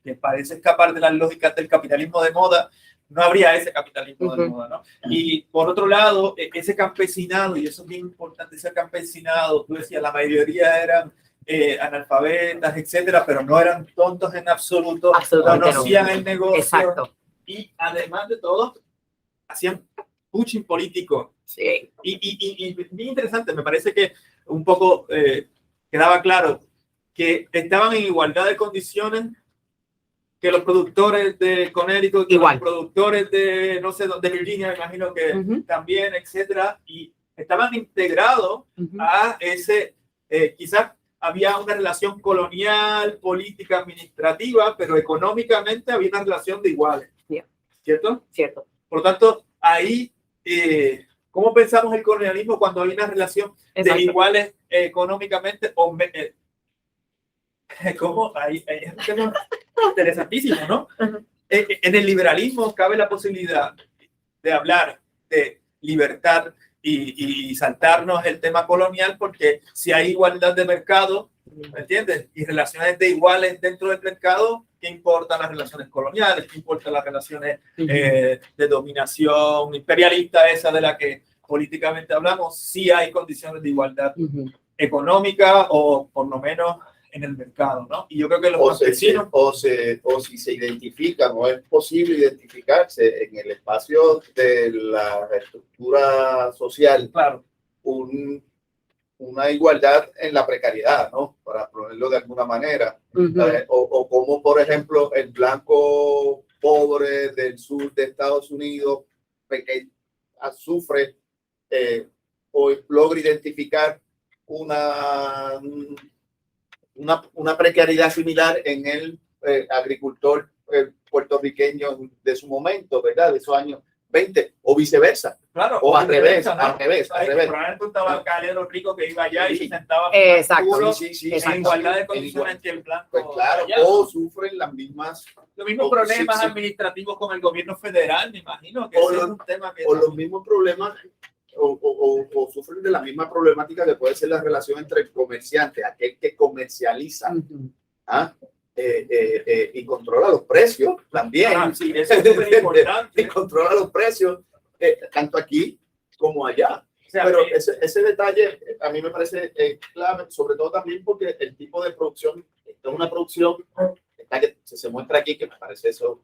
que parece escapar de las lógicas del capitalismo de moda, no habría ese capitalismo de moda, ¿no? Y por otro lado, ese campesinado, y eso es bien importante, ese campesinado, tú decías, la mayoría eran analfabetas, etcétera, pero no eran tontos en absoluto, conocían el negocio. Exacto. Y además de todo, hacían pushing político. Sí. Y bien interesante, me parece que un poco quedaba claro que estaban en igualdad de condiciones que los productores de Connecticut, que los productores de, no sé, de Virginia, me imagino que también, etcétera, y estaban integrados a ese, quizás había una relación colonial, política, administrativa, pero económicamente había una relación de iguales. ¿Cierto? Cierto. Por lo tanto, ahí, ¿cómo pensamos el colonialismo cuando hay una relación de iguales económicamente? ¿Cómo? Ahí es un tema interesantísimo, ¿no? En el liberalismo cabe la posibilidad de hablar de libertad y saltarnos el tema colonial, porque si hay igualdad de mercado, ¿me entiendes? Y relaciones de iguales dentro del mercado, ¿qué importan las relaciones coloniales? ¿Qué importan las relaciones de dominación imperialista, esa de la que políticamente hablamos? Si hay condiciones de igualdad económica o por lo menos en el mercado, ¿no? Y yo creo que los campesinos... O si se identifican, o es posible identificarse en el espacio de la estructura social, claro, una igualdad en la precariedad, ¿no? Para ponerlo de alguna manera. O como, por ejemplo, el blanco pobre del sur de Estados Unidos que sufre o logra identificar una precariedad similar en el agricultor puertorriqueño de su momento, ¿verdad? De esos años 20 o viceversa. Claro, O al revés, ¿no? al revés. Probablemente un tabacalero rico que iba allá y se sentaba Exacto. puro, Sí, en igualdad de condiciones que el blanco. Pues claro, allá. o sufren las mismas, Los mismos o- problemas sí. administrativos con el gobierno federal, me imagino que O ese los- es un tema que o los mismos problemas, o sufren de la misma problemática que puede ser la relación entre el comerciante, aquel que comercializa, ¿ah? Y controla los precios también. sí, eso es súper importante. Y controla los precios, tanto aquí como allá. O sea, Pero ese detalle a mí me parece clave, sobre todo también porque el tipo de producción, esta es una producción esta que se muestra aquí, que me parece eso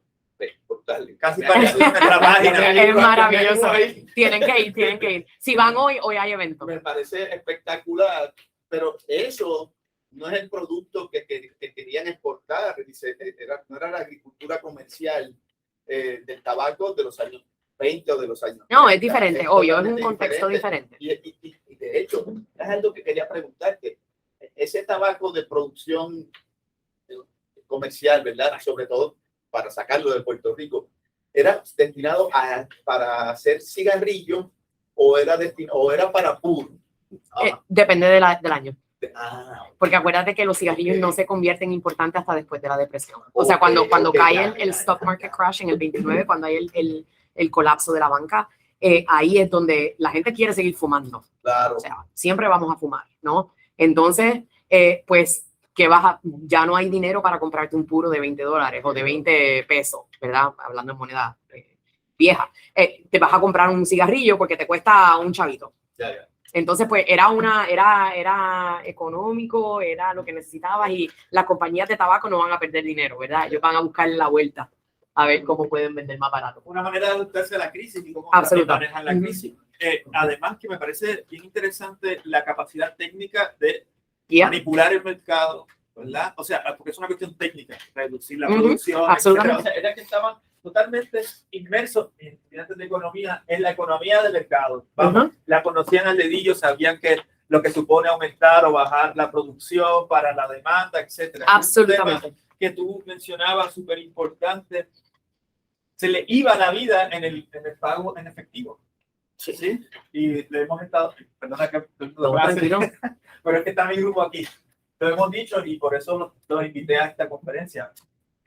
brutal. casi parece nuestra página. Es maravilloso. Tienen que ir. Si van hoy hay evento. Me parece espectacular, pero eso no es el producto que querían exportar. Dice, no era la agricultura comercial del tabaco de los años 20 o de los años. No, 30. es diferente, obvio, es un totalmente contexto diferente. Y de hecho, es algo que quería preguntar, que ese tabaco de producción comercial, ¿verdad? Sobre todo para sacarlo de Puerto Rico, ¿era destinado para hacer cigarrillo o era para puro? Depende del año. Ah, Porque acuérdate que los cigarrillos no se convierten importantes hasta después de la depresión. O sea, cuando cae el stock market crash en el 29, cuando hay el colapso de la banca, ahí es donde la gente quiere seguir fumando. claro. O sea, siempre vamos a fumar, ¿no? Entonces, pues, ya no hay dinero para comprarte un puro de $20 o de 20 pesos, ¿verdad? Hablando en moneda vieja. Te vas a comprar un cigarrillo porque te cuesta un chavito. Ya. Entonces, pues era económico, era lo que necesitabas y las compañías de tabaco no van a perder dinero, ¿verdad? Ellos van a buscar la vuelta a ver cómo pueden vender más barato. Una manera de adaptarse a la crisis y cómo Absolutamente. manejan la crisis. Además, que me parece bien interesante la capacidad técnica de manipular el mercado, ¿verdad? O sea, porque es una cuestión técnica, reducir la producción, absolutamente. etcétera. O sea, era que estaban totalmente inmersos en estudiantes de economía, en la economía de mercado. Vamos, la conocían al dedillo, sabían que lo que supone aumentar o bajar la producción para la demanda, etcétera. Absolutamente. Un tema que tú mencionabas, súper importante, se le iba la vida en el pago en efectivo. Sí. Y le hemos estado, perdona que pero es que está mi grupo aquí. Lo hemos dicho y por eso los invité a esta conferencia.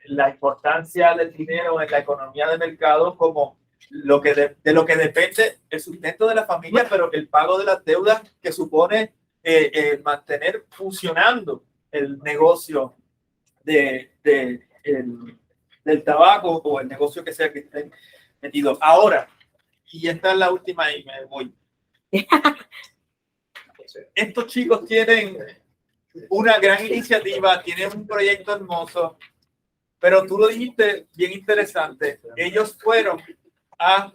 La importancia del dinero en la economía de mercado como de lo que depende el sustento de la familia, pero el pago de las deudas que supone mantener funcionando el negocio del tabaco o el negocio que sea que estén metidos. Ahora, y esta es la última y me voy. Estos chicos tienen una gran iniciativa, tienen un proyecto hermoso, pero tú lo dijiste bien interesante. Ellos fueron a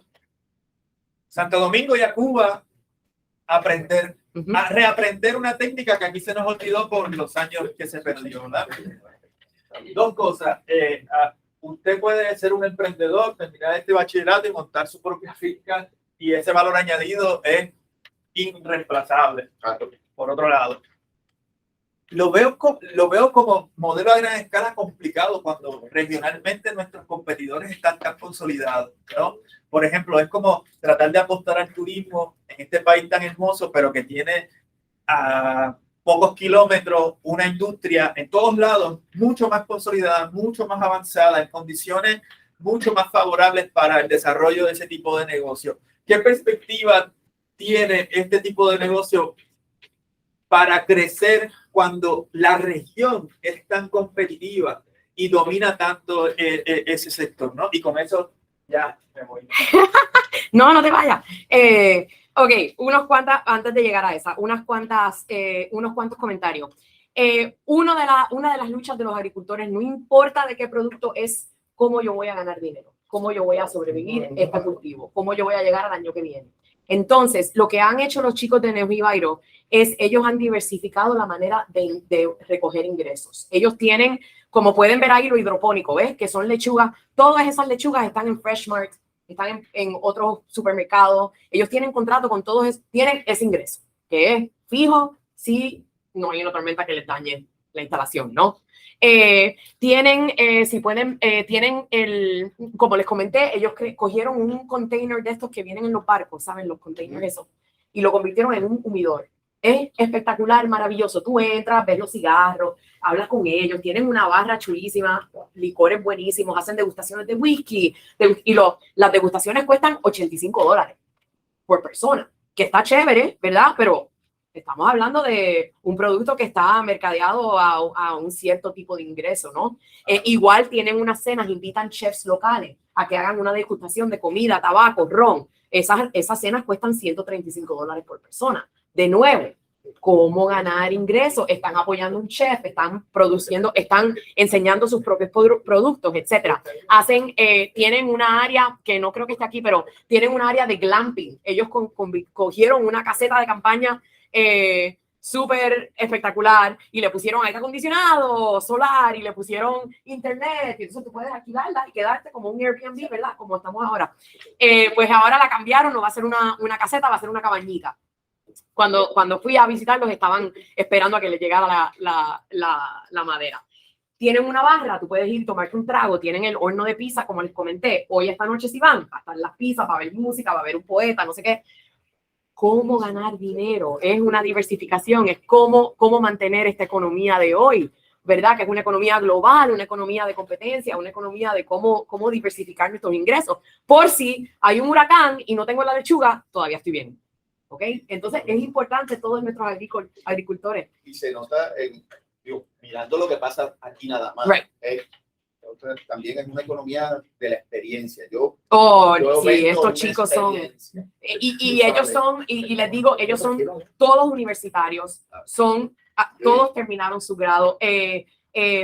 Santo Domingo y a Cuba a aprender, a reaprender una técnica que aquí se nos olvidó por los años que se perdió, ¿verdad? Dos cosas. Usted puede ser un emprendedor, terminar este bachillerato y montar su propia finca y ese valor añadido es irreemplazable. Por otro lado, lo veo como modelo a gran escala complicado cuando regionalmente nuestros competidores están tan consolidados, ¿no? Por ejemplo, es como tratar de apostar al turismo en este país tan hermoso, pero que tiene a pocos kilómetros una industria en todos lados mucho más consolidada, mucho más avanzada, en condiciones mucho más favorables para el desarrollo de ese tipo de negocio. ¿Qué perspectiva tiene este tipo de negocio para crecer cuando la región es tan competitiva y domina tanto ese sector, ¿no? Y con eso ya me voy. No te vayas. Ok, antes de llegar a esa, unos cuantos comentarios. Una de las luchas de los agricultores, no importa de qué producto, es cómo yo voy a ganar dinero, cómo yo voy a sobrevivir este cultivo, cómo yo voy a llegar al año que viene. Entonces, lo que han hecho los chicos de Neovivairo es ellos han diversificado la manera de recoger ingresos. Ellos tienen, como pueden ver ahí, lo hidropónico, ¿ves? Que son lechugas. Todas esas lechugas están en Fresh Mart, están en otros supermercados. Ellos tienen contrato con todos, tienen ese ingreso, que es fijo si no hay una tormenta que les dañe la instalación, ¿no? Tienen, si pueden, tienen como les comenté, ellos cogieron un container de estos que vienen en los barcos, ¿saben? Los containers esos, y lo convirtieron en un humidor. Es espectacular, maravilloso. Tú entras, ves los cigarros, hablas con ellos, tienen una barra chulísima, licores buenísimos, hacen degustaciones de whisky, y las degustaciones cuestan $85 por persona, que está chévere, ¿verdad? Pero estamos hablando de un producto que está mercadeado a un cierto tipo de ingreso, ¿no? Igual tienen unas cenas, invitan chefs locales a que hagan una degustación de comida, tabaco, ron. Esas cenas cuestan $135 por persona. De nuevo, ¿cómo ganar ingresos? Están apoyando a un chef, están produciendo, están enseñando sus propios productos, etcétera. Tienen una área que no creo que esté aquí, pero tienen un área de glamping. Ellos cogieron una caseta de campaña súper espectacular y le pusieron aire acondicionado, solar, y le pusieron internet, y entonces tú puedes alquilarla y quedarte como un Airbnb, ¿verdad? Como estamos ahora. Pues ahora la cambiaron, no va a ser una caseta, va a ser una cabañita. Cuando fui a visitarlos estaban esperando a que les llegara la madera. Tienen una barra, tú puedes ir a tomarte un trago, tienen el horno de pizza, como les comenté. Hoy esta noche si van, va a estar las pizzas, va a haber música, va a haber un poeta, no sé qué. ¿Cómo ganar dinero? Es una diversificación, es cómo mantener esta economía de hoy, ¿verdad? Que es una economía global, una economía de competencia, una economía de cómo diversificar nuestros ingresos. Por si hay un huracán y no tengo la lechuga, todavía estoy bien. ¿Ok? Entonces es importante todos nuestros agricultores. Y se nota, mirando lo que pasa aquí nada más. Right. También es una economía de la experiencia. Yo sí, estos chicos son, y ellos son, y les digo, ellos son todos universitarios, todos terminaron su grado.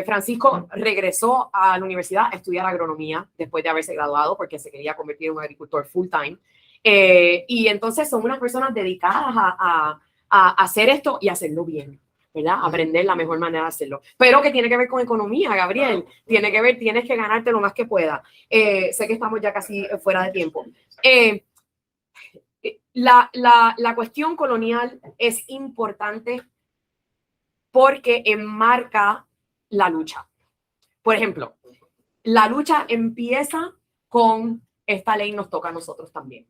Francisco regresó a la universidad a estudiar agronomía después de haberse graduado porque se quería convertir en un agricultor full time. Y entonces son unas personas dedicadas a hacer esto y hacerlo bien, ¿verdad? Aprender la mejor manera de hacerlo. Pero que tiene que ver con economía, Gabriel. Tiene que ver, tienes que ganarte lo más que pueda. Sé que estamos ya casi fuera de tiempo. La cuestión colonial es importante porque enmarca la lucha. Por ejemplo, la lucha empieza con esta ley nos toca a nosotros también.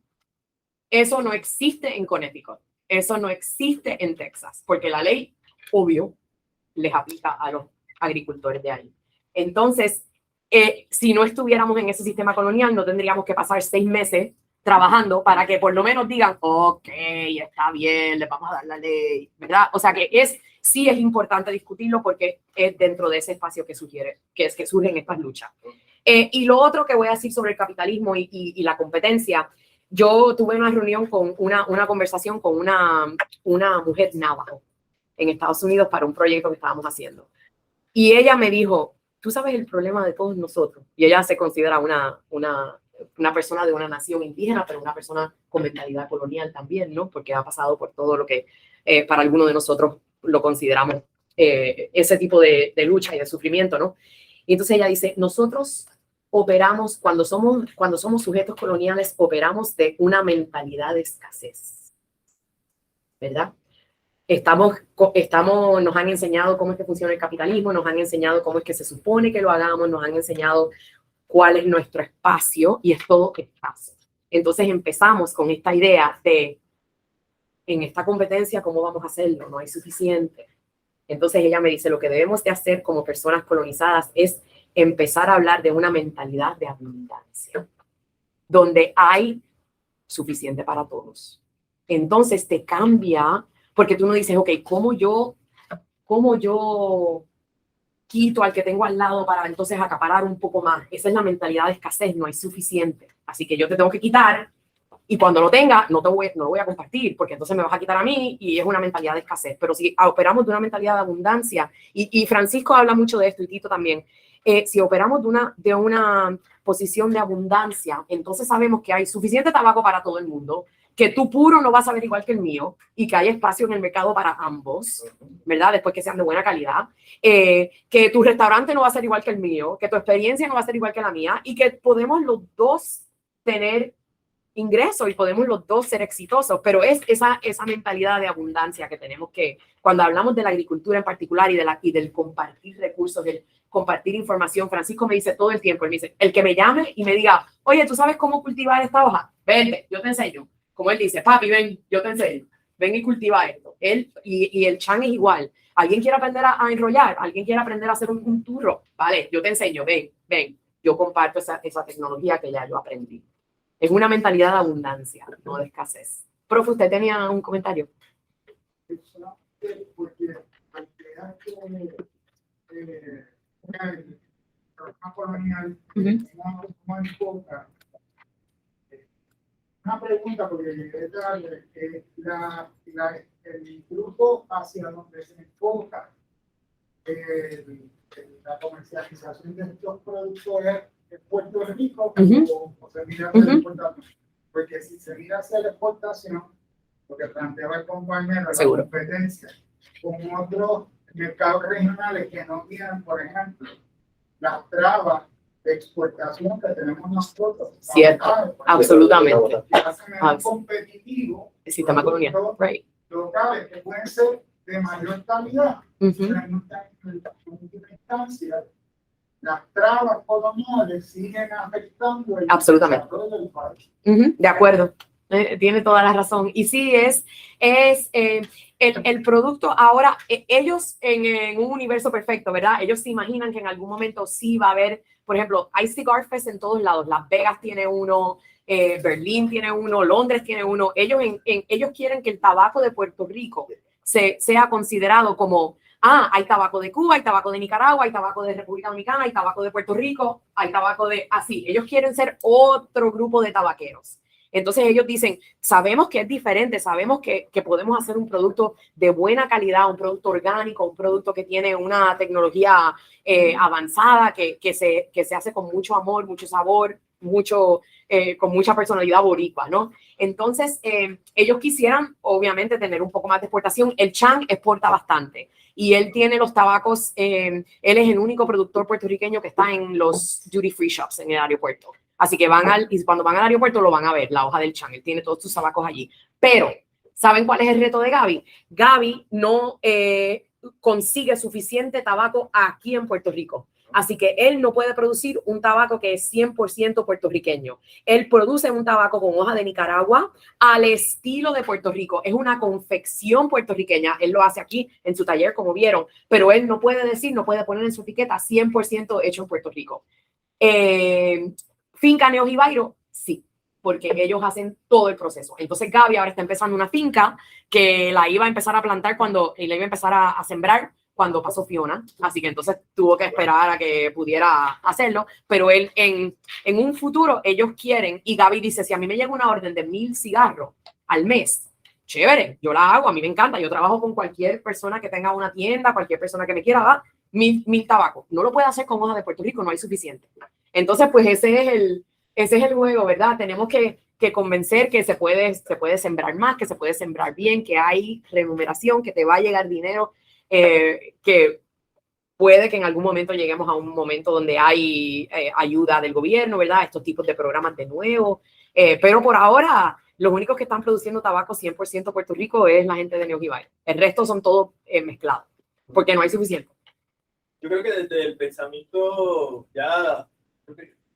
Eso no existe en Connecticut. Eso no existe en Texas, porque la ley, obvio, les aplica a los agricultores de ahí. Entonces, si no estuviéramos en ese sistema colonial, no tendríamos que pasar 6 meses trabajando para que por lo menos digan, ok, está bien, les vamos a dar la ley, ¿verdad? O sea que sí es importante discutirlo porque es dentro de ese espacio que surgen estas luchas. Y lo otro que voy a decir sobre el capitalismo y la competencia, yo tuve una reunión con una conversación con una mujer navajo en Estados Unidos para un proyecto que estábamos haciendo. Y ella me dijo, tú sabes el problema de todos nosotros. Y ella se considera una persona de una nación indígena, pero una persona con mentalidad colonial también, ¿no? Porque ha pasado por todo lo que para algunos de nosotros lo consideramos ese tipo de lucha y de sufrimiento, ¿no? Y entonces ella dice, nosotros operamos, cuando somos sujetos coloniales, operamos de una mentalidad de escasez, ¿verdad? Nos han enseñado cómo es que funciona el capitalismo, nos han enseñado cómo es que se supone que lo hagamos, nos han enseñado cuál es nuestro espacio y es todo espacio. Entonces empezamos con esta idea de, en esta competencia, ¿cómo vamos a hacerlo? No hay suficiente. Entonces ella me dice, lo que debemos de hacer como personas colonizadas es empezar a hablar de una mentalidad de abundancia, donde hay suficiente para todos. Entonces te cambia, porque tú no dices, ok, ¿cómo yo quito al que tengo al lado para entonces acaparar un poco más? Esa es la mentalidad de escasez, no hay suficiente. Así que yo te tengo que quitar y cuando lo tenga no lo voy a compartir porque entonces me vas a quitar a mí y es una mentalidad de escasez. Pero si operamos de una mentalidad de abundancia, y Francisco habla mucho de esto y Tito también, si operamos de una posición de abundancia, entonces sabemos que hay suficiente tabaco para todo el mundo, que tu puro no va a saber igual que el mío y que hay espacio en el mercado para ambos, ¿verdad? Después que sean de buena calidad, que tu restaurante no va a ser igual que el mío, que tu experiencia no va a ser igual que la mía y que podemos los dos tener ingresos y podemos los dos ser exitosos, pero es esa mentalidad de abundancia que tenemos que, cuando hablamos de la agricultura en particular y del compartir recursos, compartir información. Francisco me dice todo el tiempo, él me dice, el que me llame y me diga, oye, ¿tú sabes cómo cultivar esta hoja? Vente, yo te enseño. Como él dice, papi, ven, yo te enseño. Ven y cultiva esto. Él y el Chan es igual. ¿Alguien quiere aprender a enrollar? ¿Alguien quiere aprender a hacer un turro? Vale, yo te enseño, ven, ven. Yo comparto esa tecnología que ya yo aprendí. Es una mentalidad de abundancia, no de escasez. Profe, ¿usted tenía un comentario? Porque colonial no enfoca. Una pregunta, porque el grupo hacia donde se enfoca la comercialización de estos productos es Puerto Rico o se mira hacia la exportación. Porque si se mira hacia la exportación, lo que planteaba el compañero, la competencia con otros mercados regionales que no tienen, por ejemplo, las trabas de exportación que tenemos nosotros. Cierto, absolutamente. Competitivo. El sistema colonial, right. Locales que pueden ser de mayor calidad, pero en última instancia, las trabas coloniales siguen afectando el desarrollo del país. De acuerdo. Tiene toda la razón. Y sí, el producto ahora, ellos en un universo perfecto, ¿verdad? Ellos se imaginan que en algún momento sí va a haber, por ejemplo, hay Cigar Fest en todos lados. Las Vegas tiene uno, Berlín tiene uno, Londres tiene uno. Ellos quieren que el tabaco de Puerto Rico sea considerado como, hay tabaco de Cuba, hay tabaco de Nicaragua, hay tabaco de República Dominicana, hay tabaco de Puerto Rico, hay tabaco de, así. Ellos quieren ser otro grupo de tabaqueros. Entonces ellos dicen, sabemos que es diferente, sabemos que podemos hacer un producto de buena calidad, un producto orgánico, un producto que tiene una tecnología avanzada, que se hace con mucho amor, mucho sabor, con mucha personalidad boricua, ¿no? Entonces ellos quisieran, obviamente, tener un poco más de exportación. El Chan exporta bastante y él tiene los tabacos, él es el único productor puertorriqueño que está en los duty free shops en el aeropuerto. Así que cuando van al aeropuerto lo van a ver, la hoja del Chan. Él tiene todos sus tabacos allí. Pero, ¿saben cuál es el reto de Gaby? Gaby no consigue suficiente tabaco aquí en Puerto Rico. Así que él no puede producir un tabaco que es 100% puertorriqueño. Él produce un tabaco con hoja de Nicaragua al estilo de Puerto Rico. Es una confección puertorriqueña. Él lo hace aquí en su taller, como vieron. Pero él no puede decir, no puede poner en su etiqueta 100% hecho en Puerto Rico. Finca Neojibairo, sí, porque ellos hacen todo el proceso. Entonces Gaby ahora está empezando una finca que la iba a empezar a plantar y la iba a empezar a sembrar cuando pasó Fiona. Así que entonces tuvo que esperar a que pudiera hacerlo. Pero él en un futuro ellos quieren, y Gaby dice, si a mí me llega una orden de 1,000 cigarros al mes, chévere, yo la hago, a mí me encanta. Yo trabajo con cualquier persona que tenga una tienda, cualquier persona que me quiera dar 1,000 tabacos. No lo puede hacer con hoja de Puerto Rico, no hay suficiente. Entonces, pues ese es el juego, ¿verdad? Tenemos que convencer que se puede sembrar más, que se puede sembrar bien, que hay remuneración, que te va a llegar dinero, que puede que en algún momento lleguemos a un momento donde hay ayuda del gobierno, ¿verdad? Estos tipos de programas de nuevo. Pero por ahora, los únicos que están produciendo tabaco 100% Puerto Rico es la gente de Neojibairo. El resto son todos mezclados, porque no hay suficiente. Yo creo que desde el pensamiento ya...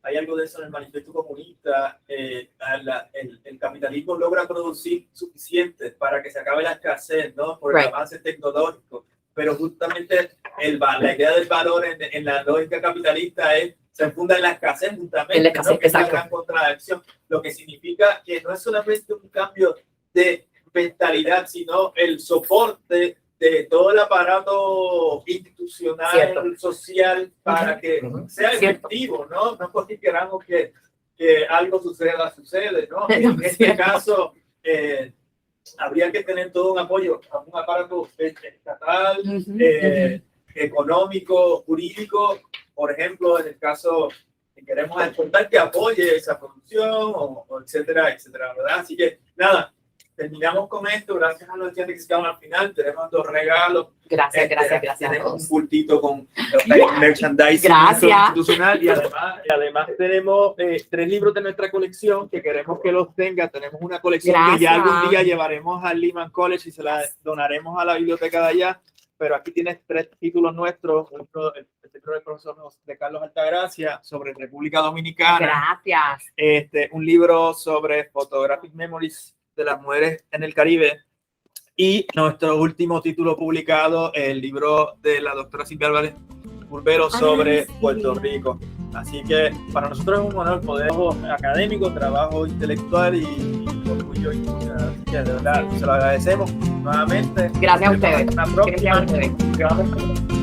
Hay algo de eso en el manifiesto comunista. El capitalismo logra producir suficiente para que se acabe la escasez, ¿no? Por el avance tecnológico. Pero justamente la idea del valor en la lógica capitalista se funda en la escasez, justamente. En la escasez, ¿no? Que es una gran contradicción. Lo que significa que no es solamente un cambio de mentalidad, sino el soporte de todo el aparato institucional, social, para que sea efectivo, ¿no? No porque queramos que algo sucede, ¿no? En este caso, habría que tener todo un apoyo a un aparato estatal, económico, jurídico, por ejemplo, en el caso que queremos exportar, que apoye esa producción, o etcétera, etcétera, ¿verdad? Así que, nada. Terminamos con esto, gracias a los que se quedaron al final, tenemos 2 regalos. Gracias. Tenemos un bultito con merchandising institucional y además tenemos 3 libros de nuestra colección que queremos que los tenga. Tenemos una colección que ya algún día llevaremos al Lehman College y se la donaremos a la biblioteca de allá. pero aquí tienes 3 títulos nuestros, el título del profesor de Carlos Altagracia sobre República Dominicana. Gracias. Un libro sobre Photographic Memories de las mujeres en el Caribe. Y nuestro último título publicado, el libro de la doctora Silvia Álvarez Urbero sobre Puerto Rico. Así que para nosotros es un honor poder académico, trabajo intelectual y orgullo institucional. Así que de verdad se lo agradecemos nuevamente. Gracias a ustedes. Hasta la próxima. Gracias a ustedes.